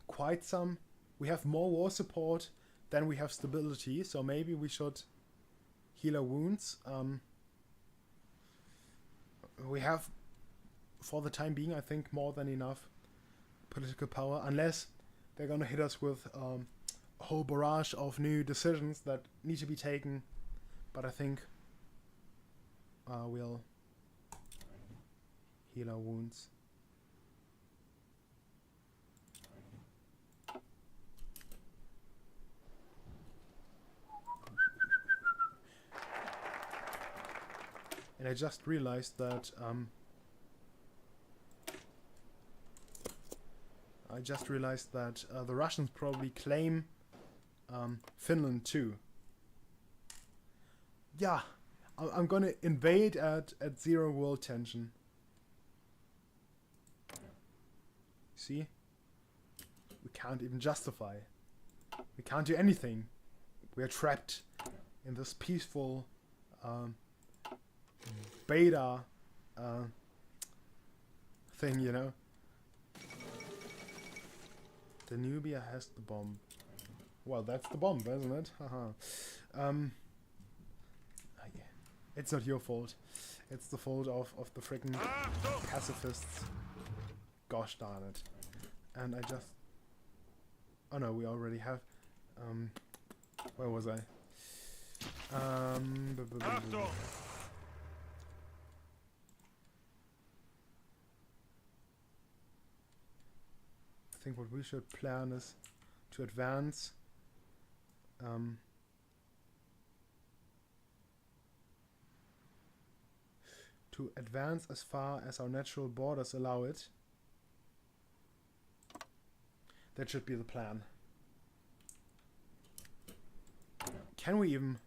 [SPEAKER 1] quite some. We have more war support than we have stability, so maybe we should heal our wounds. We have, for the time being, I think more than enough political power, unless they're gonna hit us with a whole barrage of new decisions that need to be taken. But I think we'll heal our wounds. And I just realized that the Russians probably claim Finland too. Yeah, I'm gonna invade at 0 world tension. See? We can't even justify. We can't do anything. We are trapped in this peaceful beta thing, you know. Danubia has the bomb. Well, that's the bomb, isn't it? Haha. It's not your fault. It's the fault of the freaking pacifists. Gosh darn it. And I just... Oh no, we already have... where was I? think what we should plan is to advance. To advance as far as our natural borders allow it. That should be the plan. Can we even...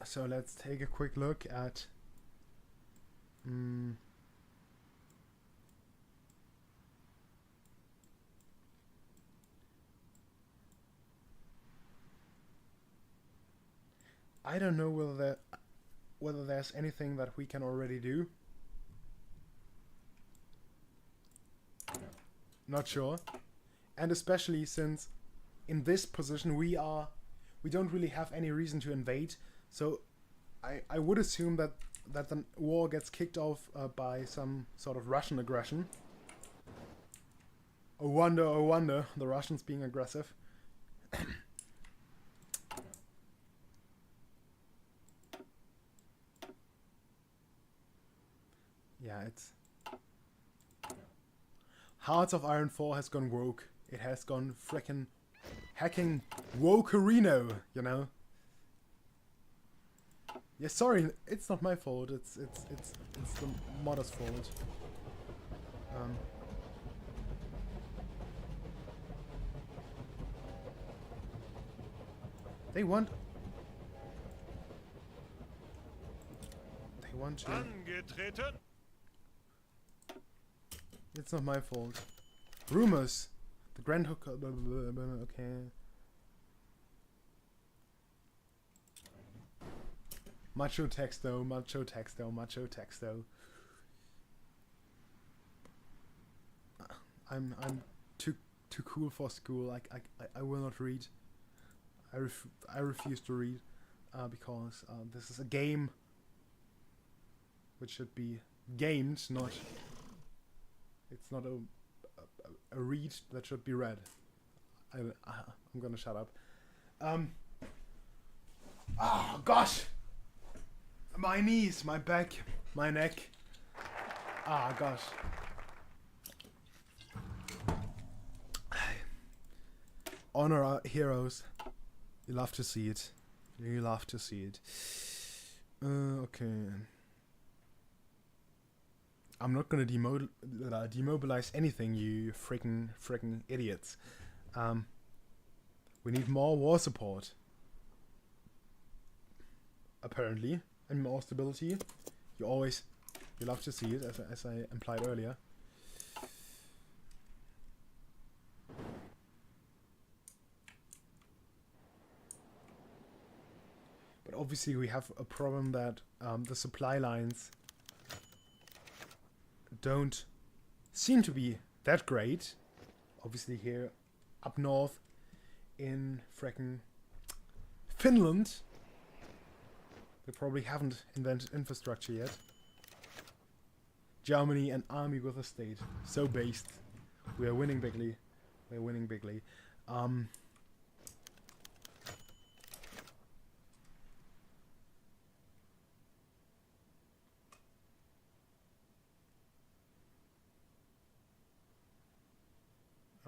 [SPEAKER 1] So let's take a quick look at... I don't know whether there's anything that we can already do. Not sure. And especially since in this position we don't really have any reason to invade. So I would assume that the war gets kicked off by some sort of Russian aggression. Oh wonder, the Russians being aggressive. Yeah, it's... Hearts of Iron 4 has gone woke. It has gone frickin' hacking woke-erino, you know? Yeah, sorry, it's not my fault. It's the modder's fault. They want to...
[SPEAKER 2] Angetreten.
[SPEAKER 1] It's not my fault. Rumors. The Grand Hooker... Okay. Macho texto, macho texto, macho texto. I'm too cool for school. I will not read. I refuse to read because this is a game which should be gamed, not... It's not a read that should be read. I'm gonna shut up. Oh gosh! My knees, my back, my neck. Ah gosh. Honor our heroes. You love to see it. You love to see it. Okay. I'm not gonna demobilize anything, you freaking idiots. We need more war support. Apparently. And more stability. You love to see it, as I implied earlier. But obviously we have a problem that the supply lines don't seem to be that great. Obviously here up north in frickin' Finland they probably haven't invented infrastructure yet. Germany, an army with a state. So based. We are winning bigly. We are winning bigly.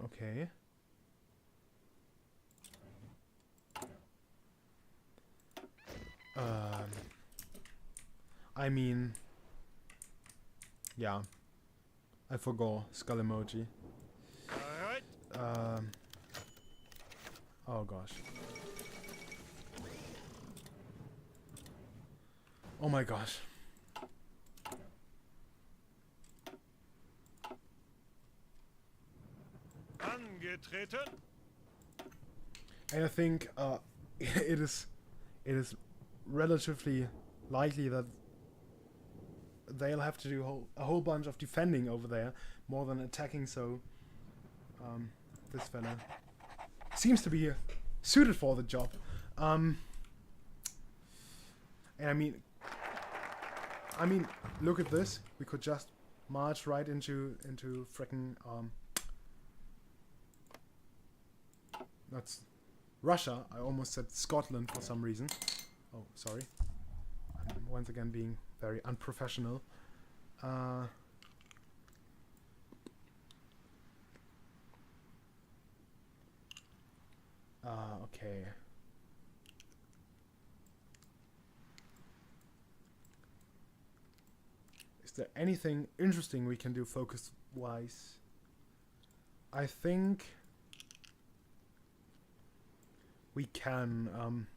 [SPEAKER 1] Okay. I mean, yeah, I forgot skull emoji.
[SPEAKER 2] Alright.
[SPEAKER 1] Oh gosh. Oh my gosh.
[SPEAKER 2] Angetreten.
[SPEAKER 1] And I think it is relatively likely that they'll have to do a whole bunch of defending over there more than attacking. So this fella seems to be suited for the job. And I mean, look at this. We could just march right into frickin' that's Russia. I almost said Scotland for some reason. Oh, sorry. I'm once again being very unprofessional. Uh, okay. Is there anything interesting we can do focus-wise? I think we can,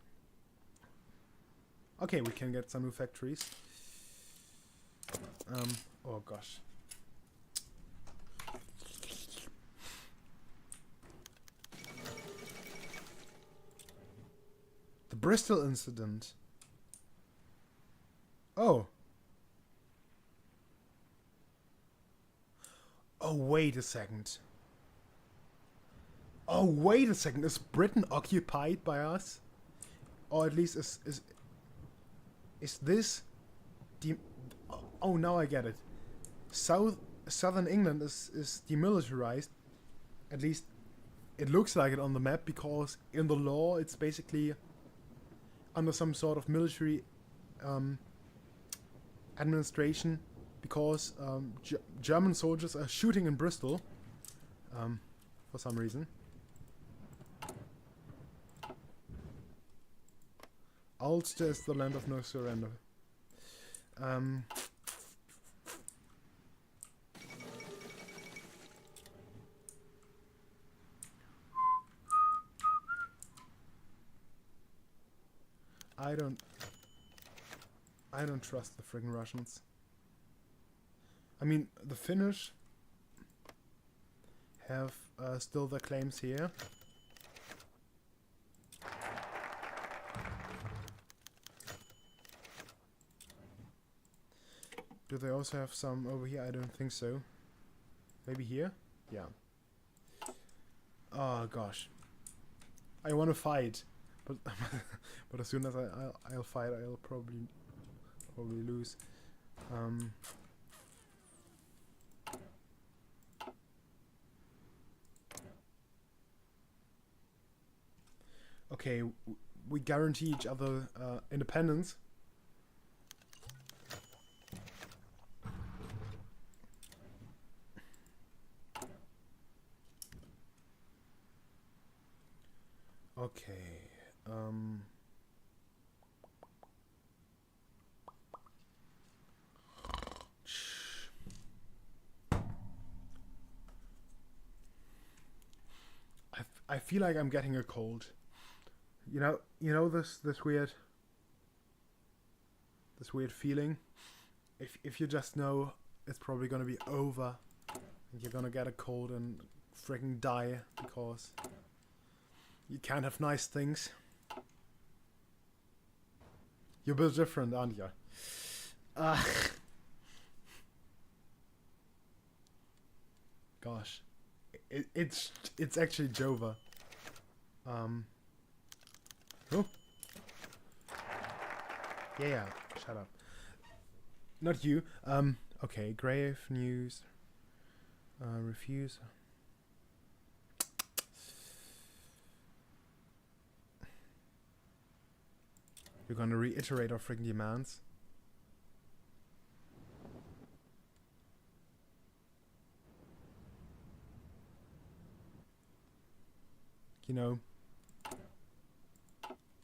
[SPEAKER 1] okay, we can get some new factories. Oh gosh. The Bristol incident. Oh. Oh, wait a second. Oh, wait a second. Is Britain occupied by us? Or at least is this... Oh, now I get it. Southern England is demilitarized. At least it looks like it on the map, because in the law it's basically under some sort of military administration, because German soldiers are shooting in Bristol for some reason. Ulster is the land of no surrender. I don't trust the friggin' Russians. I mean, the Finnish have still their claims here. Do they also have some over here? I don't think so. Maybe here? Yeah. Oh gosh. I want to fight, but but as soon as I'll fight, I'll probably lose. Okay, we guarantee each other independence. Okay. I feel like I'm getting a cold. You know this weird feeling. If you just know it's probably gonna be over, and you're gonna get a cold and freaking die because you can't have nice things. You're a bit different, aren't you? Gosh, it's actually Jova. Oh. Yeah, shut up. Not you. Okay, grave news. Refuse. You're gonna reiterate our freaking demands. You know,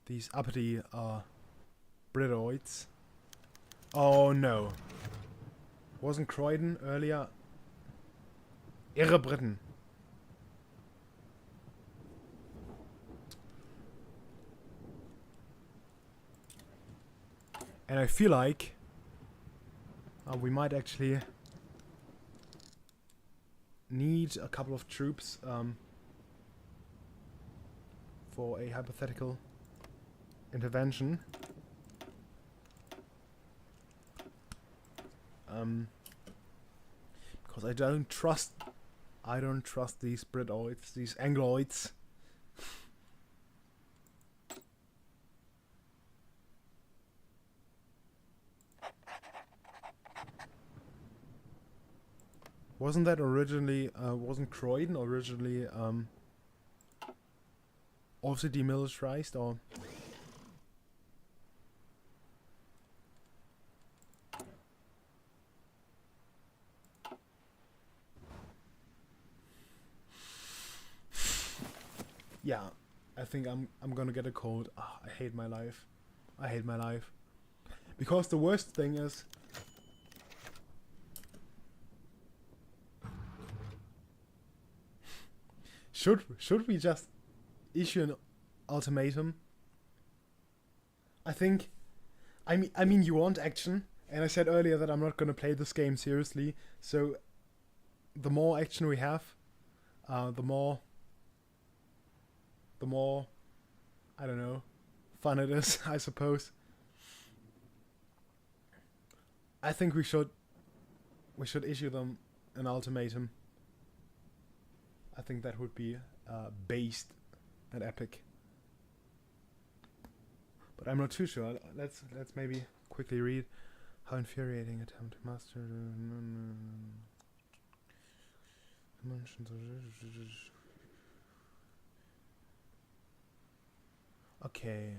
[SPEAKER 1] these uppity Britoids. Oh no. Wasn't Croydon earlier? Irre Briten. And I feel like we might actually need a couple of troops for a hypothetical intervention. Because I don't trust these Britoids, these Angloids. Wasn't that originally, wasn't Croydon originally, also demilitarized, or? I think I'm gonna get a cold. Ah, I hate my life. I hate my life. Because the worst thing is, should we just issue an ultimatum? I think, I mean you want action, and I said earlier that I'm not gonna play this game seriously. So the more action we have, the more I don't know, fun it is, I suppose. I think we should issue them an ultimatum. I think that would be based and epic. But I'm not too sure. Let's maybe quickly read. How infuriating, attempt to master dimensions. Okay,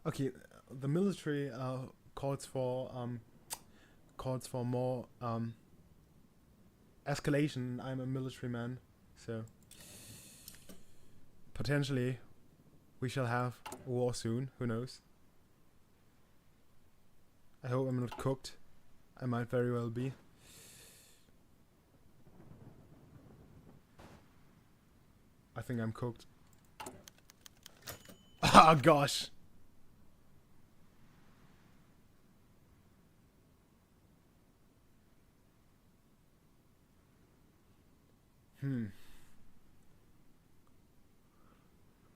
[SPEAKER 1] okay, the military calls for more escalation. I'm a military man, so potentially we shall have a war soon. Who knows? I hope I'm not cooked. I might very well be. I think I'm cooked. Oh gosh.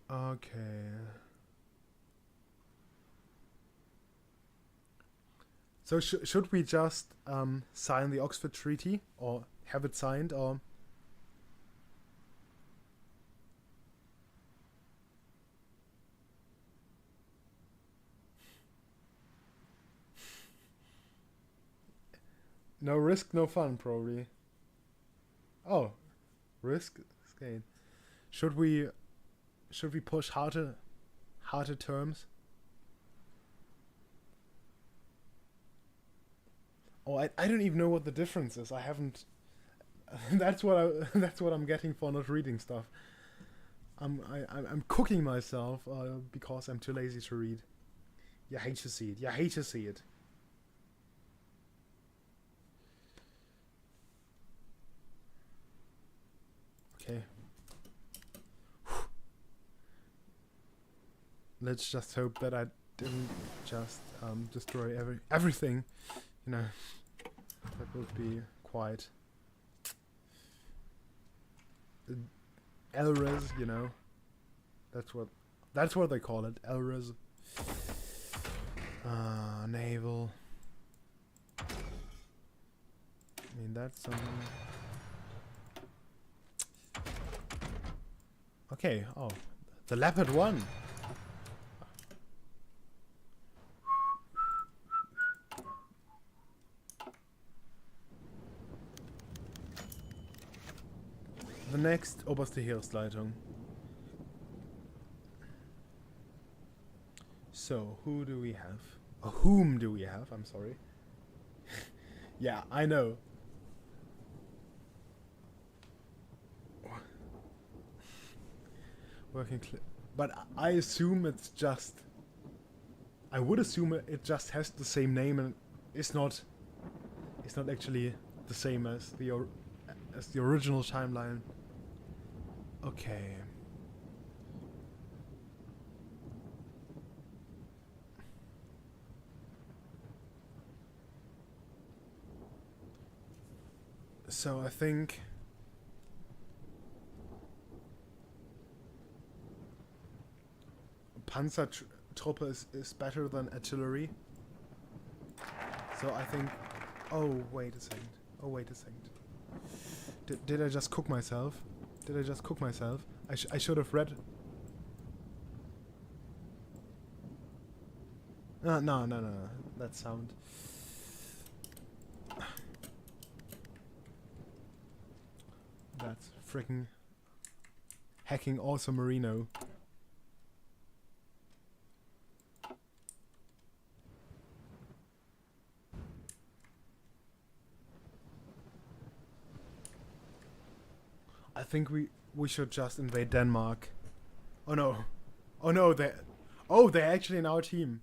[SPEAKER 1] Okay. So should we just sign the Oxford Treaty, or have it signed, or? No risk, no fun, probably. Oh, risk is gain. Should we push harder terms? Oh, I don't even know what the difference is. I haven't. that's what I'm getting for not reading stuff. I'm cooking myself because I'm too lazy to read. You hate to see it. You hate to see it. Okay. Let's just hope that I didn't just destroy everything. You know, that would be quite Elres, you know. That's what they call it, Elres. Naval. I mean, that's something. Okay, oh, the Leopard 1. The next Oberste Heeresleitung. So, who do we have? Whom do we have? I'm sorry. Yeah, I know. Working but I assume it's just. I would assume it just has the same name and it's not actually the same as the original timeline. Okay. So I think Panzertruppe is better than artillery. So I think. Oh wait a second. Did I just cook myself? I should have read. No. That sound. That's freaking hacking also Marino. think we should just invade Denmark. Oh no. Oh no, they're actually in our team.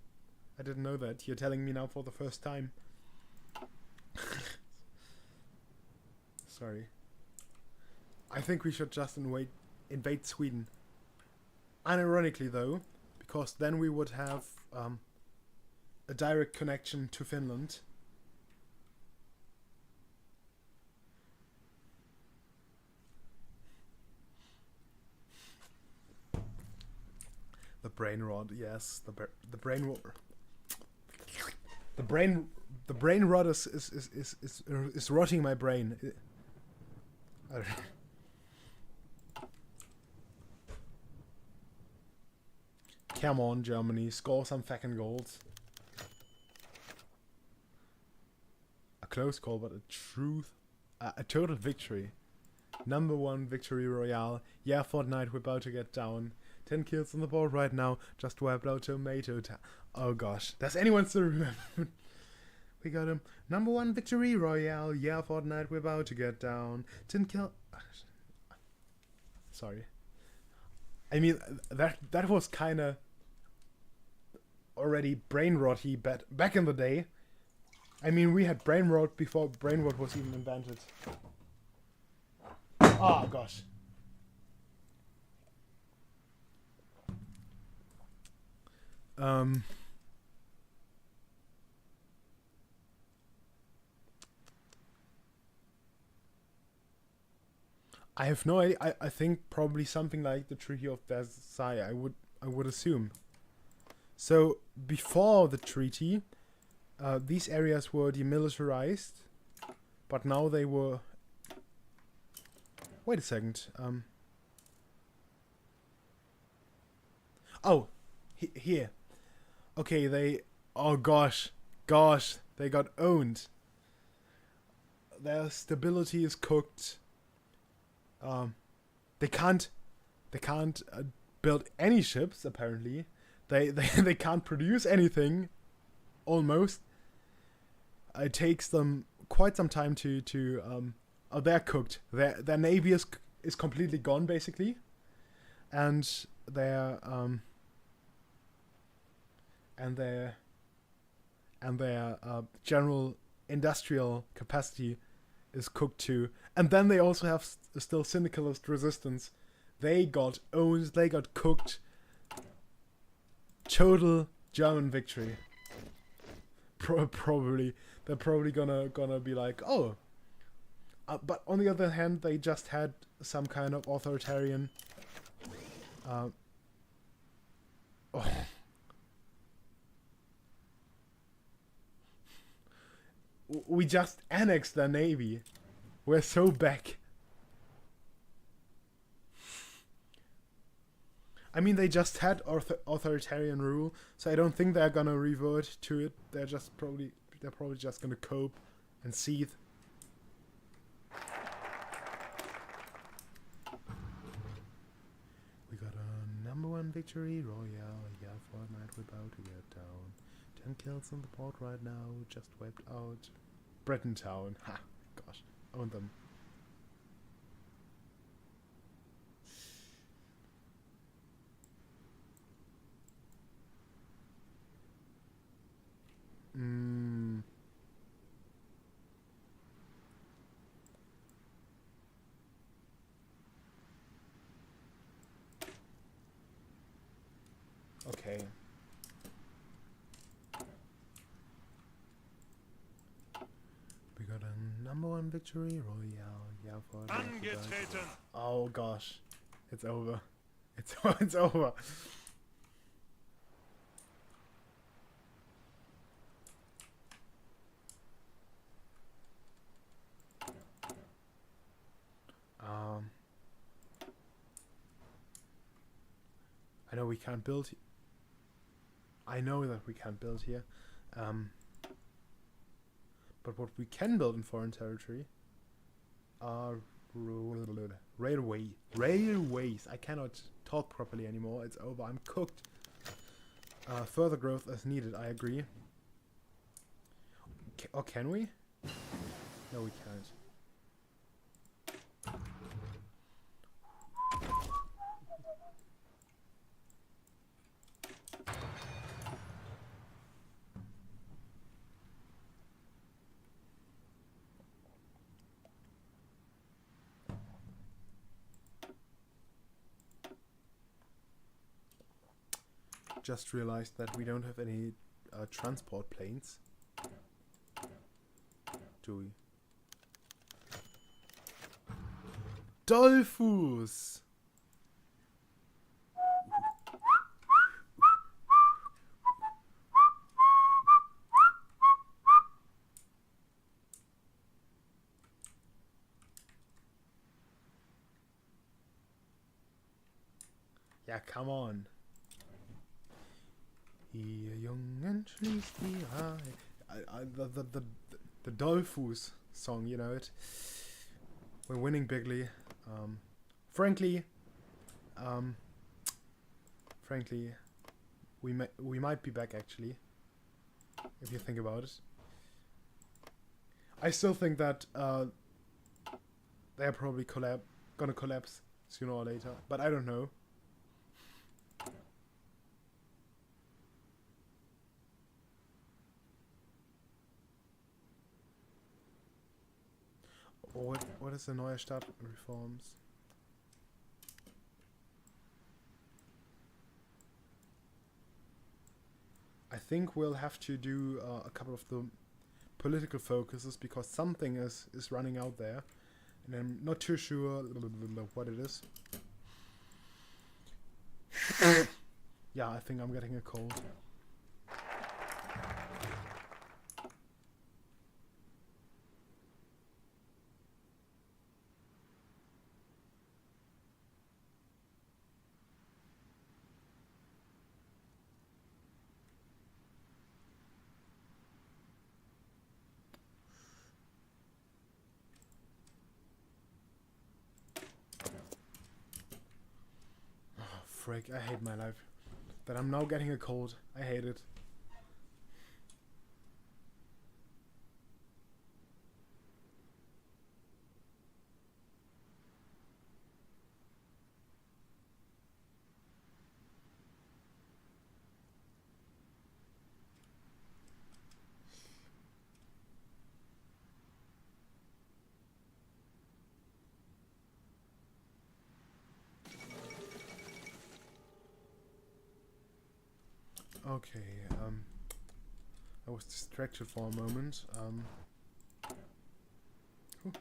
[SPEAKER 1] I didn't know that. You're telling me now for the first time. Sorry. I think we should just invade Sweden. Unironically though, because then we would have a direct connection to Finland. The brain rot, yes, the brain rot. The brain rot is rotting my brain. Come on, Germany, score some fucking goals. A close call, but a total victory. Number 1 victory royale. Yeah, Fortnite, we're about to get down. 10 kills on the board right now. Just wiped out Tomato Town. Oh gosh, does anyone still remember? We got him. Number 1 victory royale. Yeah, Fortnite, we're about to get down. 10 kill. Sorry. I mean, that was kind of already brain rotty back in the day. I mean, we had brain rot before brain rot was even invented. Oh gosh. I have no idea. I think probably something like the Treaty of Versailles. I would assume. So before the treaty, these areas were demilitarized, but now they were. Wait a second. Oh, here. Okay, they. Oh gosh, they got owned. Their stability is cooked. They can't build any ships apparently. They can't produce anything. Almost. It takes them quite some time to oh, they're cooked. Their navy is completely gone basically, and their general industrial capacity is cooked too. And then they also have still syndicalist resistance. They got owned. They got cooked. Total German victory. Probably they're probably gonna be like, oh. But on the other hand, they just had some kind of authoritarian. Oh. We just annexed their navy. We're so back. I mean, they just had authoritarian rule, so I don't think they're gonna revert to it. They're probably just gonna cope and seethe. We got a number 1 victory royale. Yeah, Fortnite, we're about to get down. 10 kills on the board right now. Just wiped out Britain Town. Ha! Gosh, own them. Okay. We got a number 1 victory royale. Yeah, for
[SPEAKER 2] Angetreten.
[SPEAKER 1] Oh gosh, it's over. It's over. I know we can't build. I know that we can't build here, but what we can build in foreign territory are railways. I cannot talk properly anymore. It's over. I'm cooked. Further growth is needed. I agree. Or can we? No, we can't. just realized that we don't have any transport planes. Do we? Dolphus! Ja, come on. Ihr Jungen schließt die Augen. The Dolphus song, you know it. We're winning bigly. Frankly, we might be back actually. If you think about it, I still think that they're probably gonna collapse sooner or later, but I don't know. What is the neue Stadt reforms? I think we'll have to do a couple of the political focuses because something is running out there, and I'm not too sure what it is. Yeah, I think I'm getting a cold. Frick, I hate my life. That I'm now getting a cold. I hate it. Okay, I was distracted for a moment. Whew.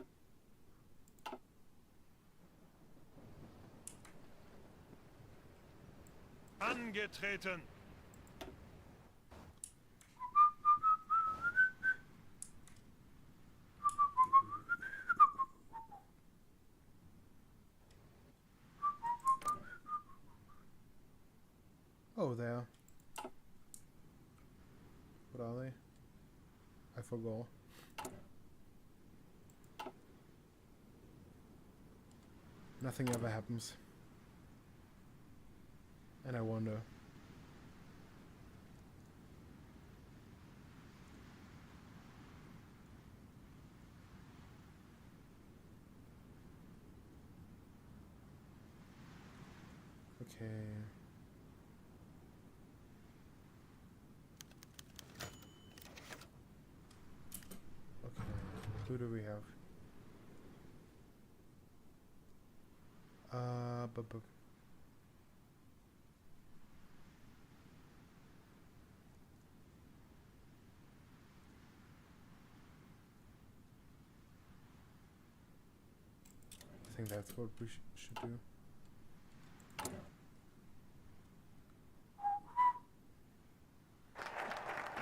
[SPEAKER 2] Angetreten!
[SPEAKER 1] Oh, there. What are they? I forgot. Nothing ever happens. And I wonder. Okay. Okay. Who do we have? I think that's what we should do.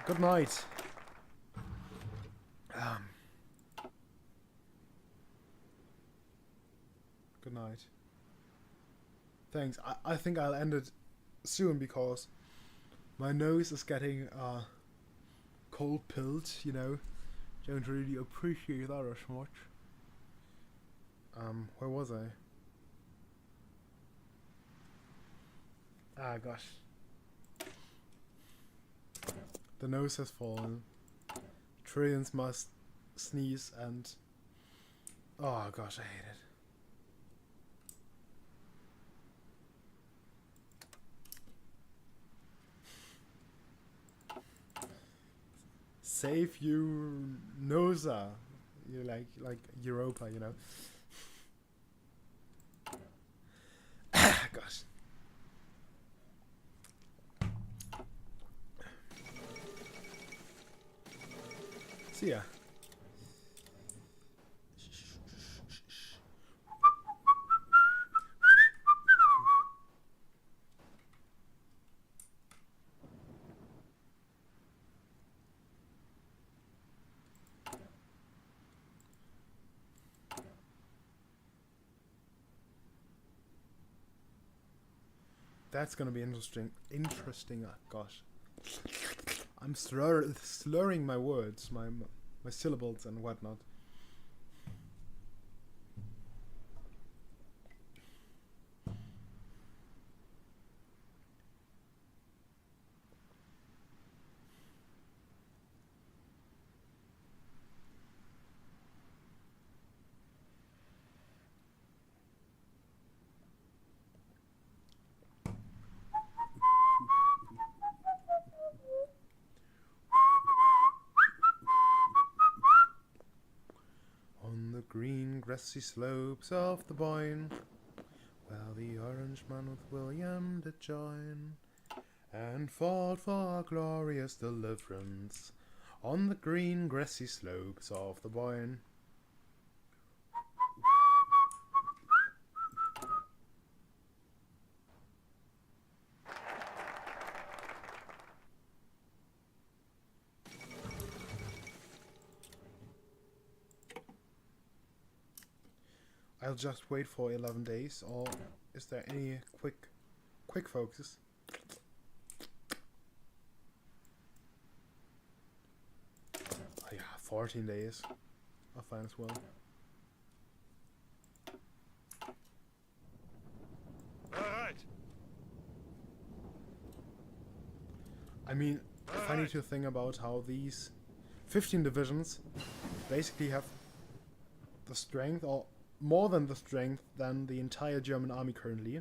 [SPEAKER 1] Good night. Good night. Thanks. I think I'll end it soon because my nose is getting cold pilled, you know. Don't really appreciate that as much. Where was I? Ah, gosh. The nose has fallen. Trillions must sneeze and... Oh gosh, I hate it. Save you, Nosa. You like Europa, you know. Gosh. See ya. That's gonna be interesting. Gosh. I'm slurring my words, my syllables and whatnot. On the green grassy slopes of the Boyne, where the Orangeman with William did join, and fought for glorious deliverance, on the green grassy slopes of the Boyne. I'll just wait for 11 days, or is there any quick focus? Oh yeah, 14 days. I'll find as well.
[SPEAKER 2] Alright.
[SPEAKER 1] I mean, funny to think about how these 15 divisions basically have the strength, or more than the strength, than the entire German army currently.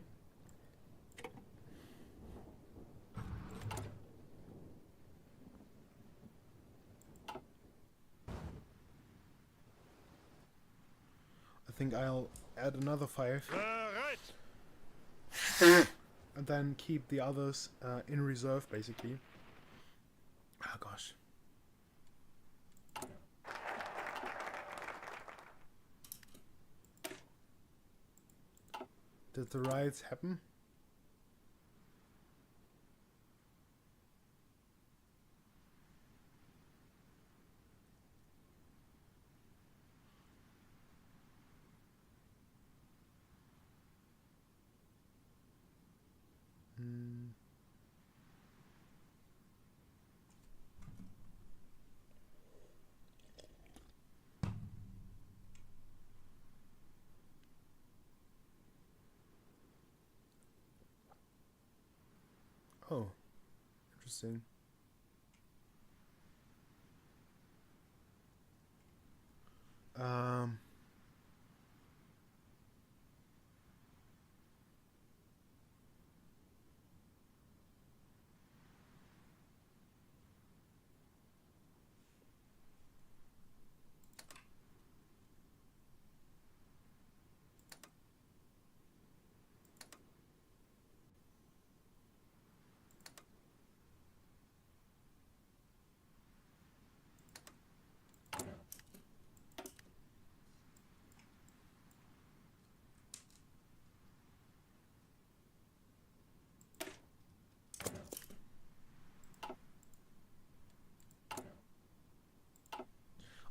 [SPEAKER 1] I think I'll add another 5. And then keep the others in reserve, basically. Oh gosh. Did the riots happen? Oh, interesting.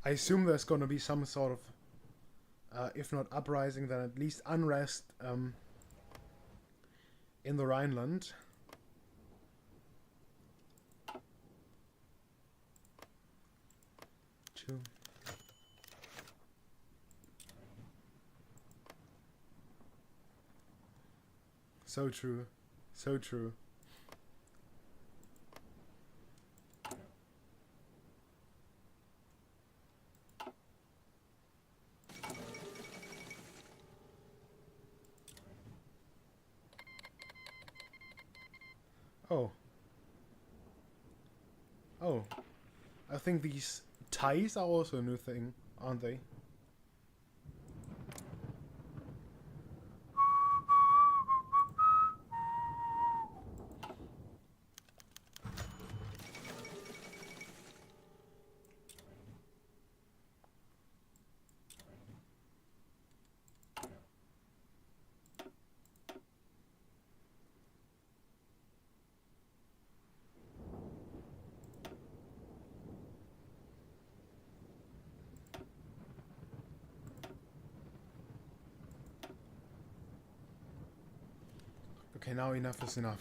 [SPEAKER 1] I assume there's gonna be some sort of, if not uprising, then at least unrest in the Rhineland. True. So true. So true. Oh. Oh. I think these ties are also a new thing, aren't they? Okay, now enough is enough.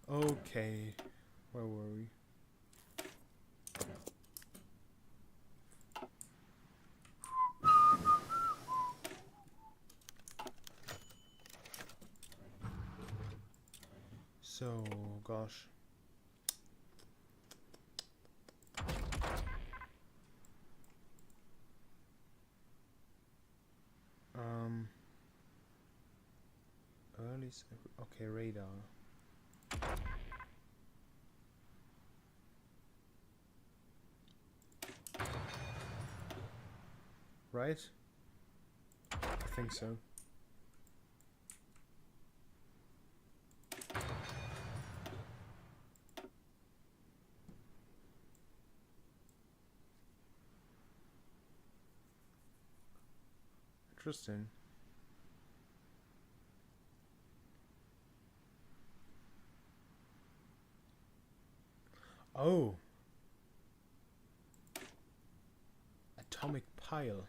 [SPEAKER 1] Okay, where were we? So, gosh. Okay, radar. Right? I think so. Interesting. Oh! Atomic pile.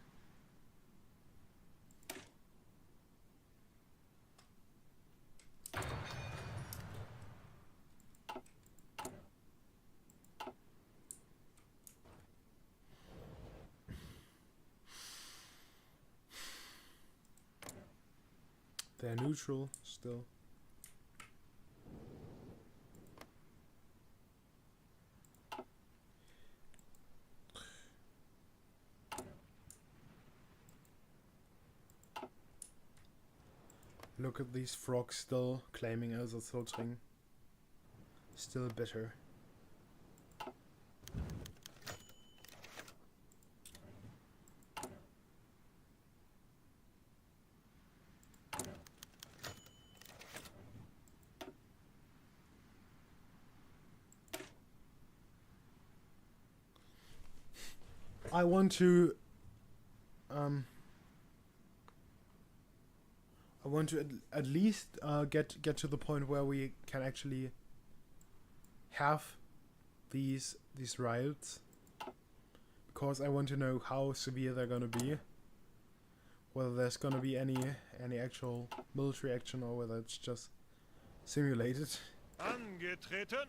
[SPEAKER 1] They're neutral still. Look at these frogs still claiming Elsassotring. Still bitter. I want to at least get to the point where we can actually have these riots, because I want to know how severe they're gonna be, whether there's gonna be any actual military action or whether it's just simulated.
[SPEAKER 2] Angetreten.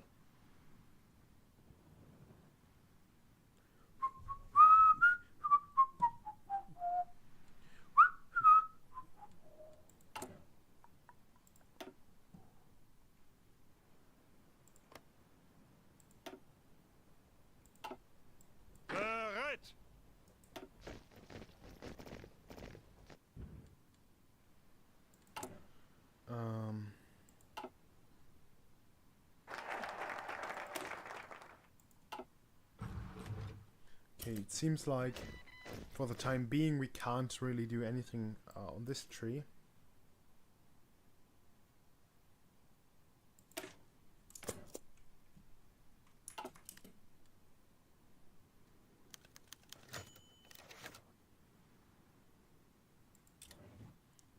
[SPEAKER 2] Bereit.
[SPEAKER 1] Okay, it seems like for the time being we can't really do anything on this tree.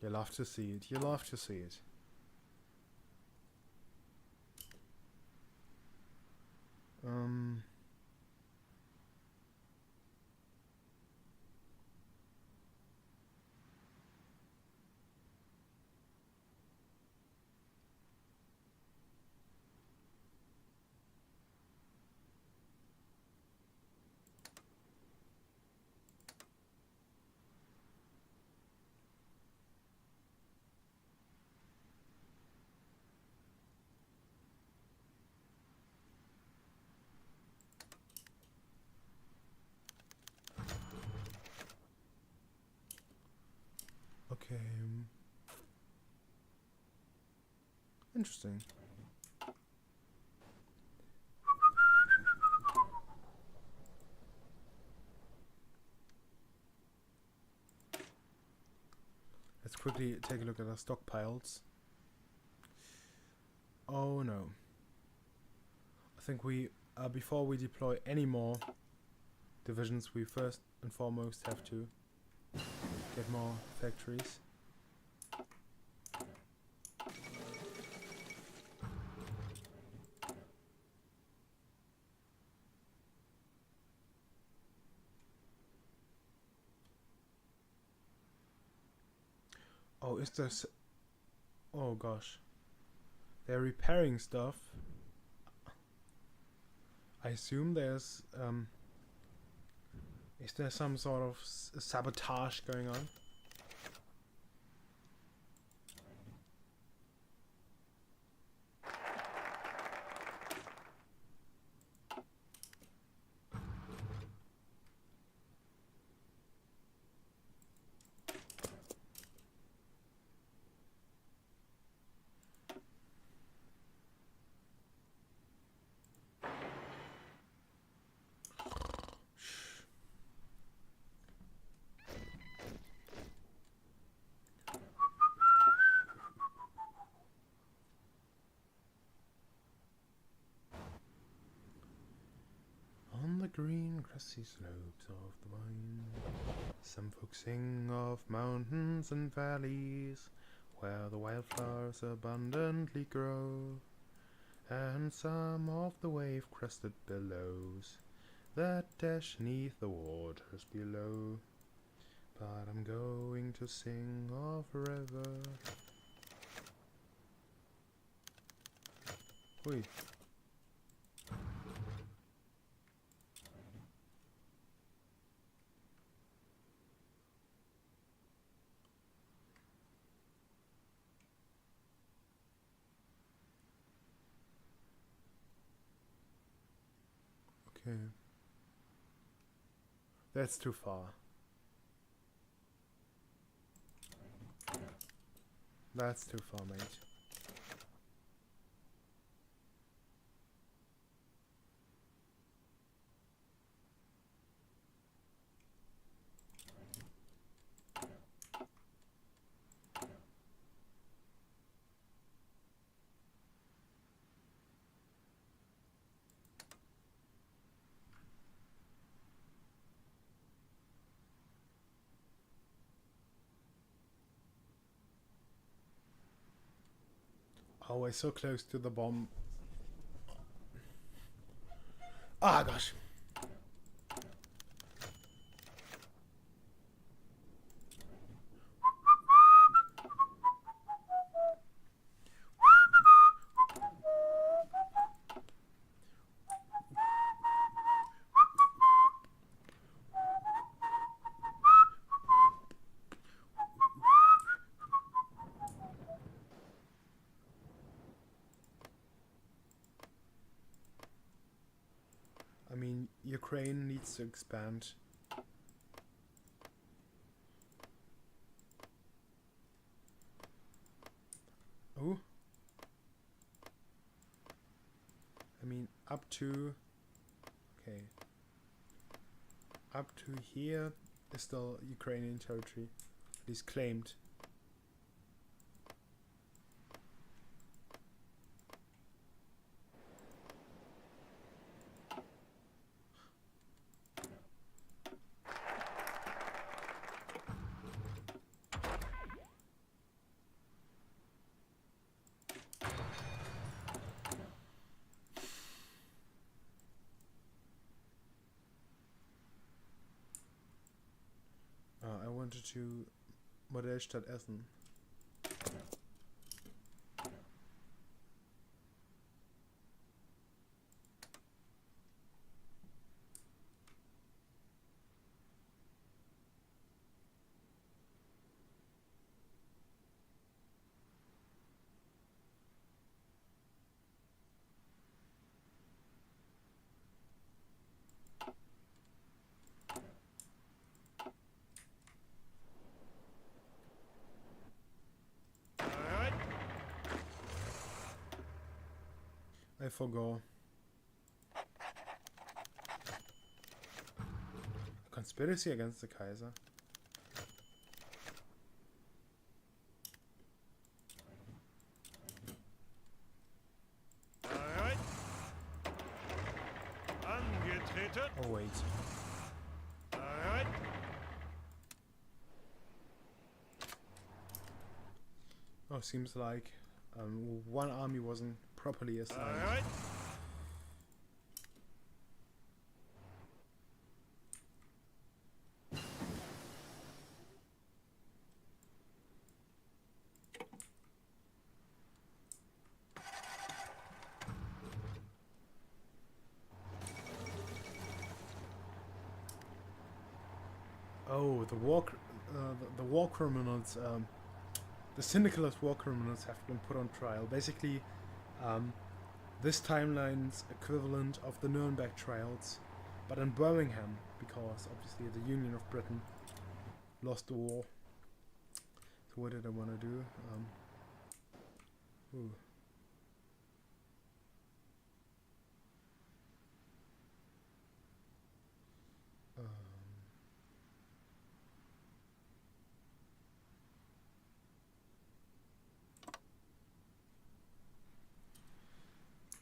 [SPEAKER 1] You love to see it. You love to see it. Okay. Interesting. Let's quickly take a look at our stockpiles. Oh no. I think we, before we deploy any more divisions, we first and foremost have to get more factories. Oh, is there... Oh gosh. They're repairing stuff. I assume there's... Is there some sort of sabotage going on? On the green grassy slopes of the vine, some folks sing of mountains and valleys where the wildflowers abundantly grow, and some of the wave-crested billows that dash 'neath the waters below. But I'm going to sing of a river. Ui. Okay. That's too far. That's too far, mate. Oh, we're so close to the bomb. Ah, gosh. I mean, Ukraine needs to expand. Oh. I mean, up to... Okay. Up to here is still Ukrainian territory. At least claimed. I wanted to Modellstadt Essen. I forgot. A conspiracy against the Kaiser.
[SPEAKER 2] Angetreten.
[SPEAKER 1] Oh wait.
[SPEAKER 2] Bereit.
[SPEAKER 1] Oh, seems like one army wasn't properly assigned.
[SPEAKER 2] Bereit.
[SPEAKER 1] Oh, the war criminals, the syndicalist war criminals have been put on trial. Basically, this timeline's equivalent of the Nuremberg trials, but in Birmingham, because obviously the Union of Britain lost the war. So what did I want to do? Ooh.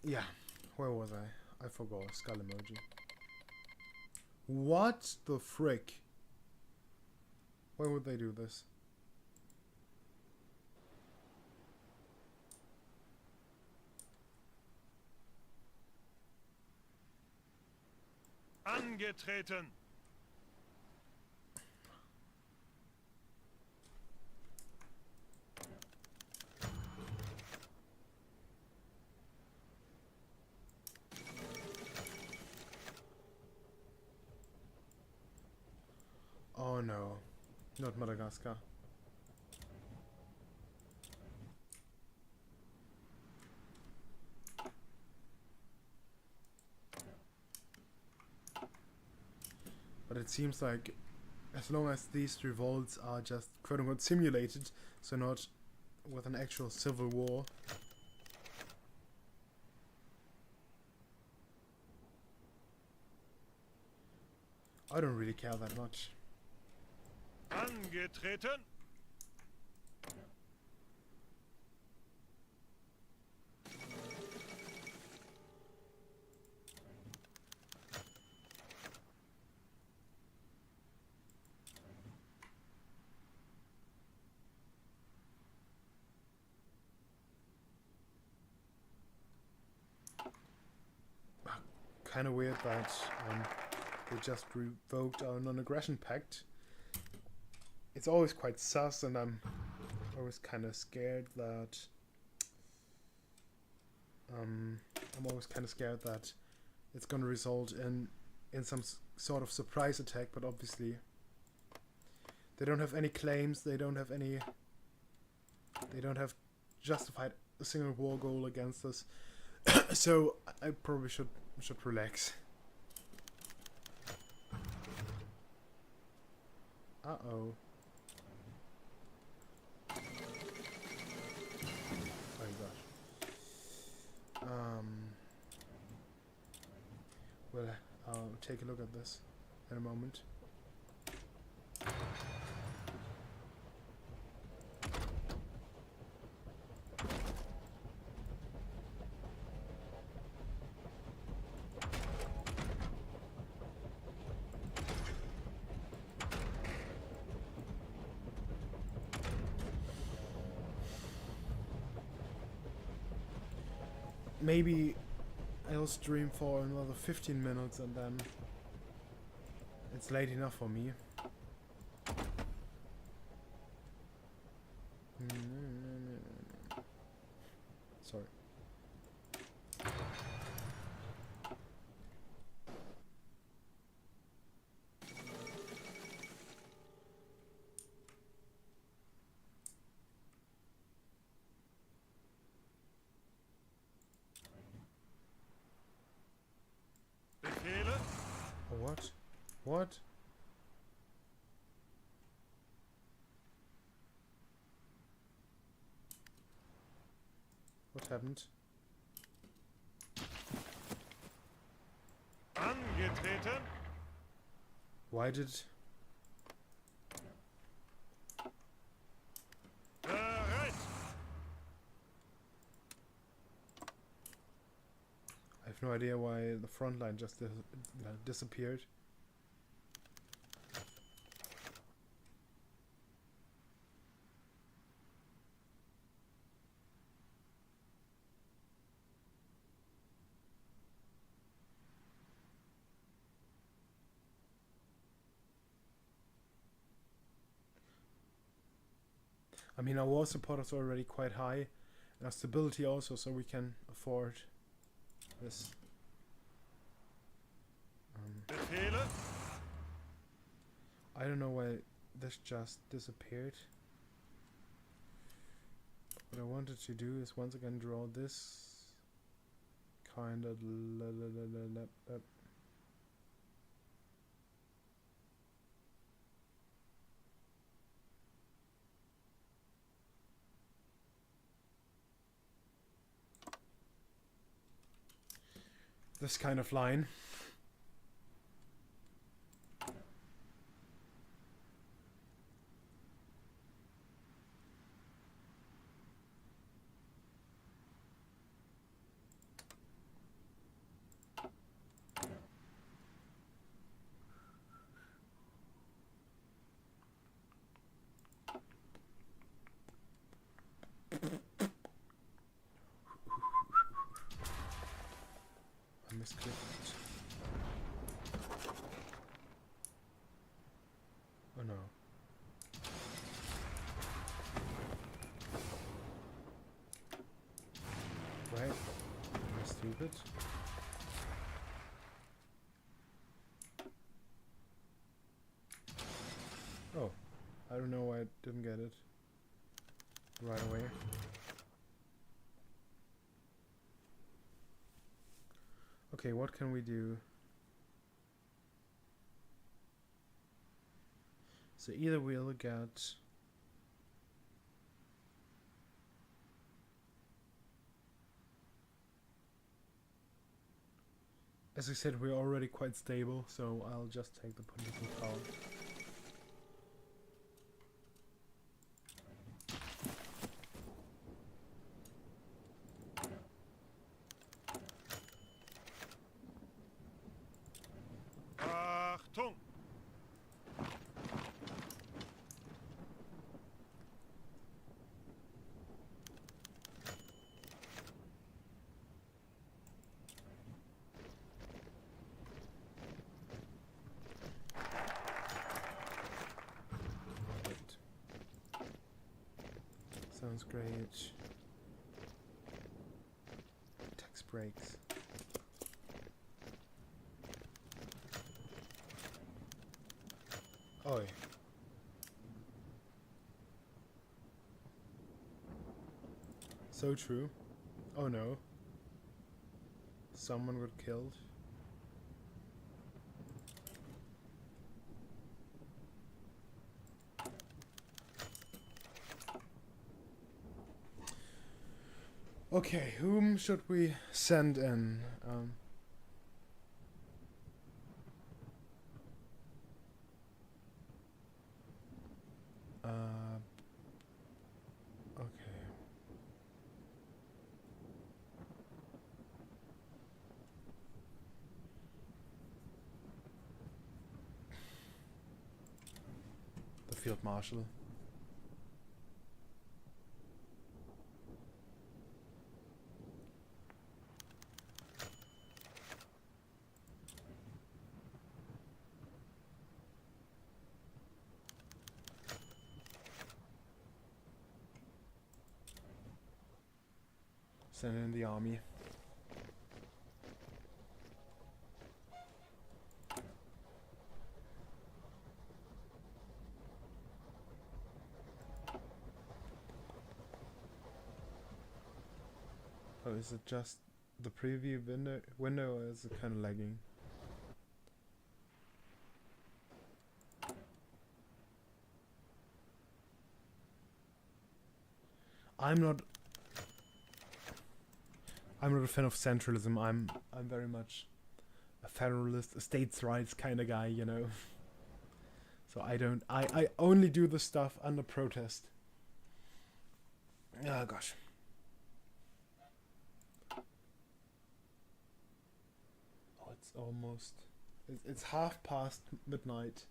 [SPEAKER 1] Yeah, where was I? I forgot. Skull emoji. What the frick? Why would they do this?
[SPEAKER 2] Angetreten.
[SPEAKER 1] Oh no, not Madagascar. But it seems like as long as these revolts are just quote-unquote simulated, so not with an actual civil war, I don't really care that much.
[SPEAKER 2] Angetreten.
[SPEAKER 1] Kind of weird that they just revoked our non-aggression pact. It's always quite sus, and I'm always kind of scared that it's going to result in some sort of surprise attack. But obviously, they don't have any claims. They don't have justified a single war goal against us. So I probably should relax. Uh-oh. Oh gosh. Well, I'll take a look at this in a moment. Maybe I'll stream for another 15 minutes and then it's late enough for me. Sorry.
[SPEAKER 2] Befehle.
[SPEAKER 1] What? What? What happened?
[SPEAKER 2] Angetreten.
[SPEAKER 1] Why did...
[SPEAKER 2] Bereit.
[SPEAKER 1] I have no idea why the front line just disappeared. I mean, our war support is already quite high, and our stability also, so we can afford this.
[SPEAKER 2] Befehle.
[SPEAKER 1] I don't know why this just disappeared. What I wanted to do is once again draw this kind of this kind of line. I misclicked. Oh no. Right? Am I stupid? Oh. I don't know why I didn't get it right away. Okay, what can we do? So either we'll get as I said, we're already quite stable, so I'll just take the political power.
[SPEAKER 2] Achtung.
[SPEAKER 1] Sounds great. Tax breaks. Oi. So true. Oh no. Someone got killed. Okay, whom should we send in? Okay. The field marshal. Send in the army. Oh, is it just the preview window or is it kind of lagging? I'm not a fan of centralism. I'm very much a federalist, a states' rights kind of guy, you know. So I only do the stuff under protest. Oh gosh. it's almost... It's half past midnight.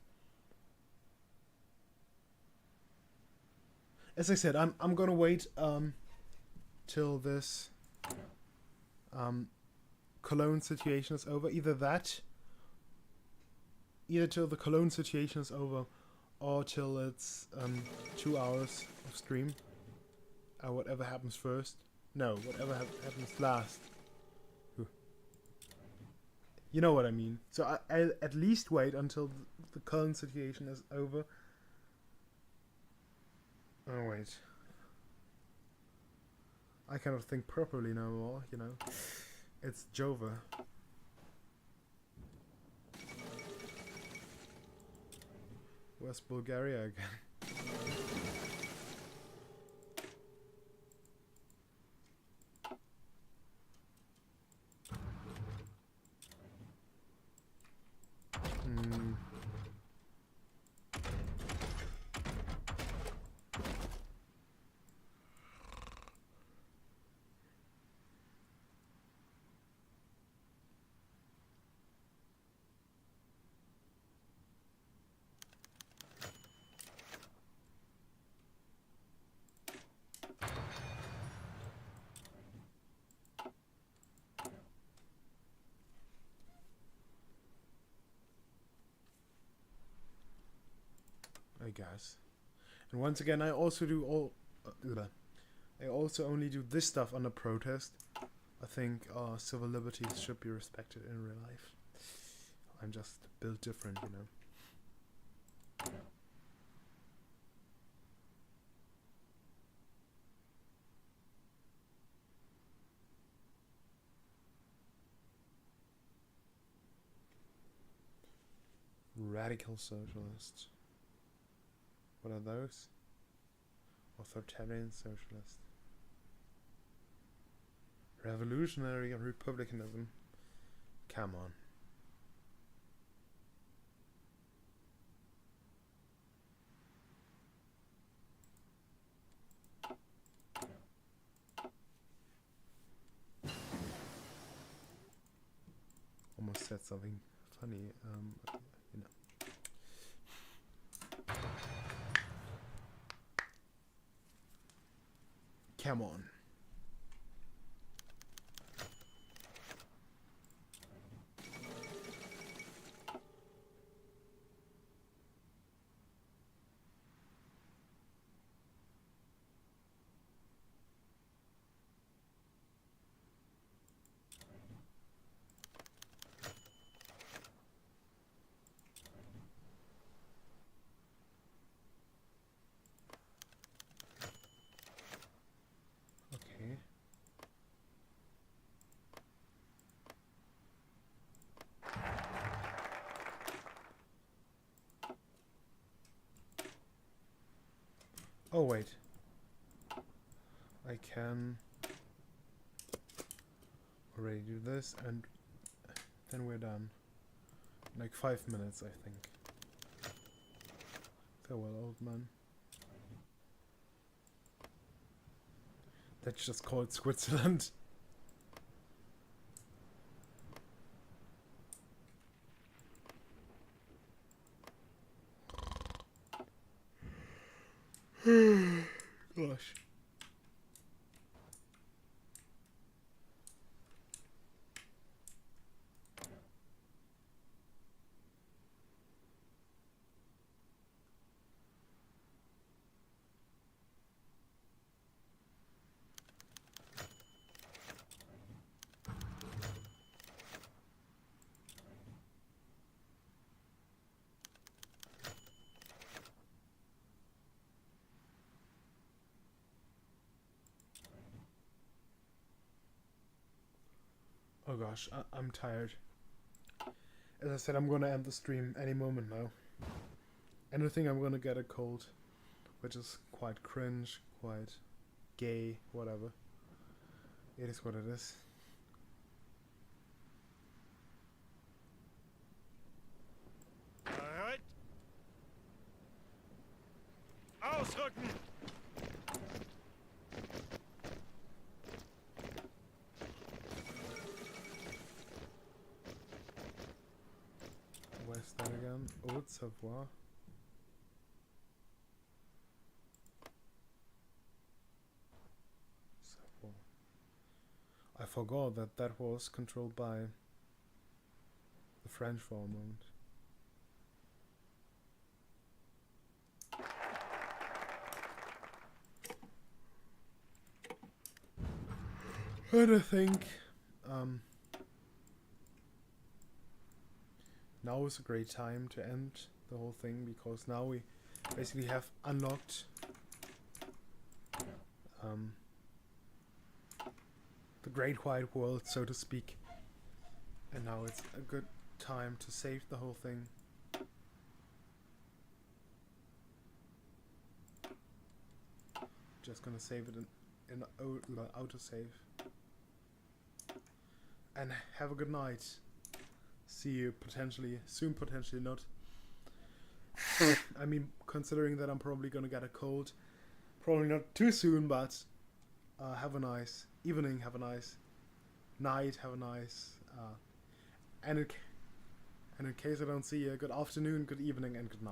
[SPEAKER 1] As I said, I'm gonna wait till this Cologne situation is over. Either till the Cologne situation is over, or till it's 2 hours of stream. Whatever happens first. No, whatever happens last. You know what I mean. So I'll at least wait until the Cologne situation is over. Oh wait. I cannot think properly no more, you know. It's Jova. Where's Bulgaria again? I guess. And once again, I also do I also only do this stuff under protest. I think civil liberties should be respected in real life. I'm just built different, you know. Radical socialists. What are those? Authoritarian socialist. Revolutionary republicanism. Come on. Almost said something funny, you know. Come on. Oh wait, I can already do this and then we're done. Like 5 minutes, I think. Farewell, old man. That's just called Switzerland. Gosh. Oh gosh, I'm tired. As I said, I'm gonna end the stream any moment now. And I think I'm gonna get a cold, which is quite cringe, quite gay, whatever. It is what it is.
[SPEAKER 2] Alright. Ausrücken!
[SPEAKER 1] Haute Savoie. Savoie. I forgot that that was controlled by the French for a moment. And I think now is a great time to end the whole thing, because now we basically have unlocked the Great White World, so to speak. And now it's a good time to save the whole thing. Just gonna save it in autosave. And have a good night. See you potentially soon, potentially not. I mean, considering that I'm probably gonna get a cold, probably not too soon, but have a nice evening, have a nice night, have a nice and in case I don't see you, good afternoon, good evening, and good night.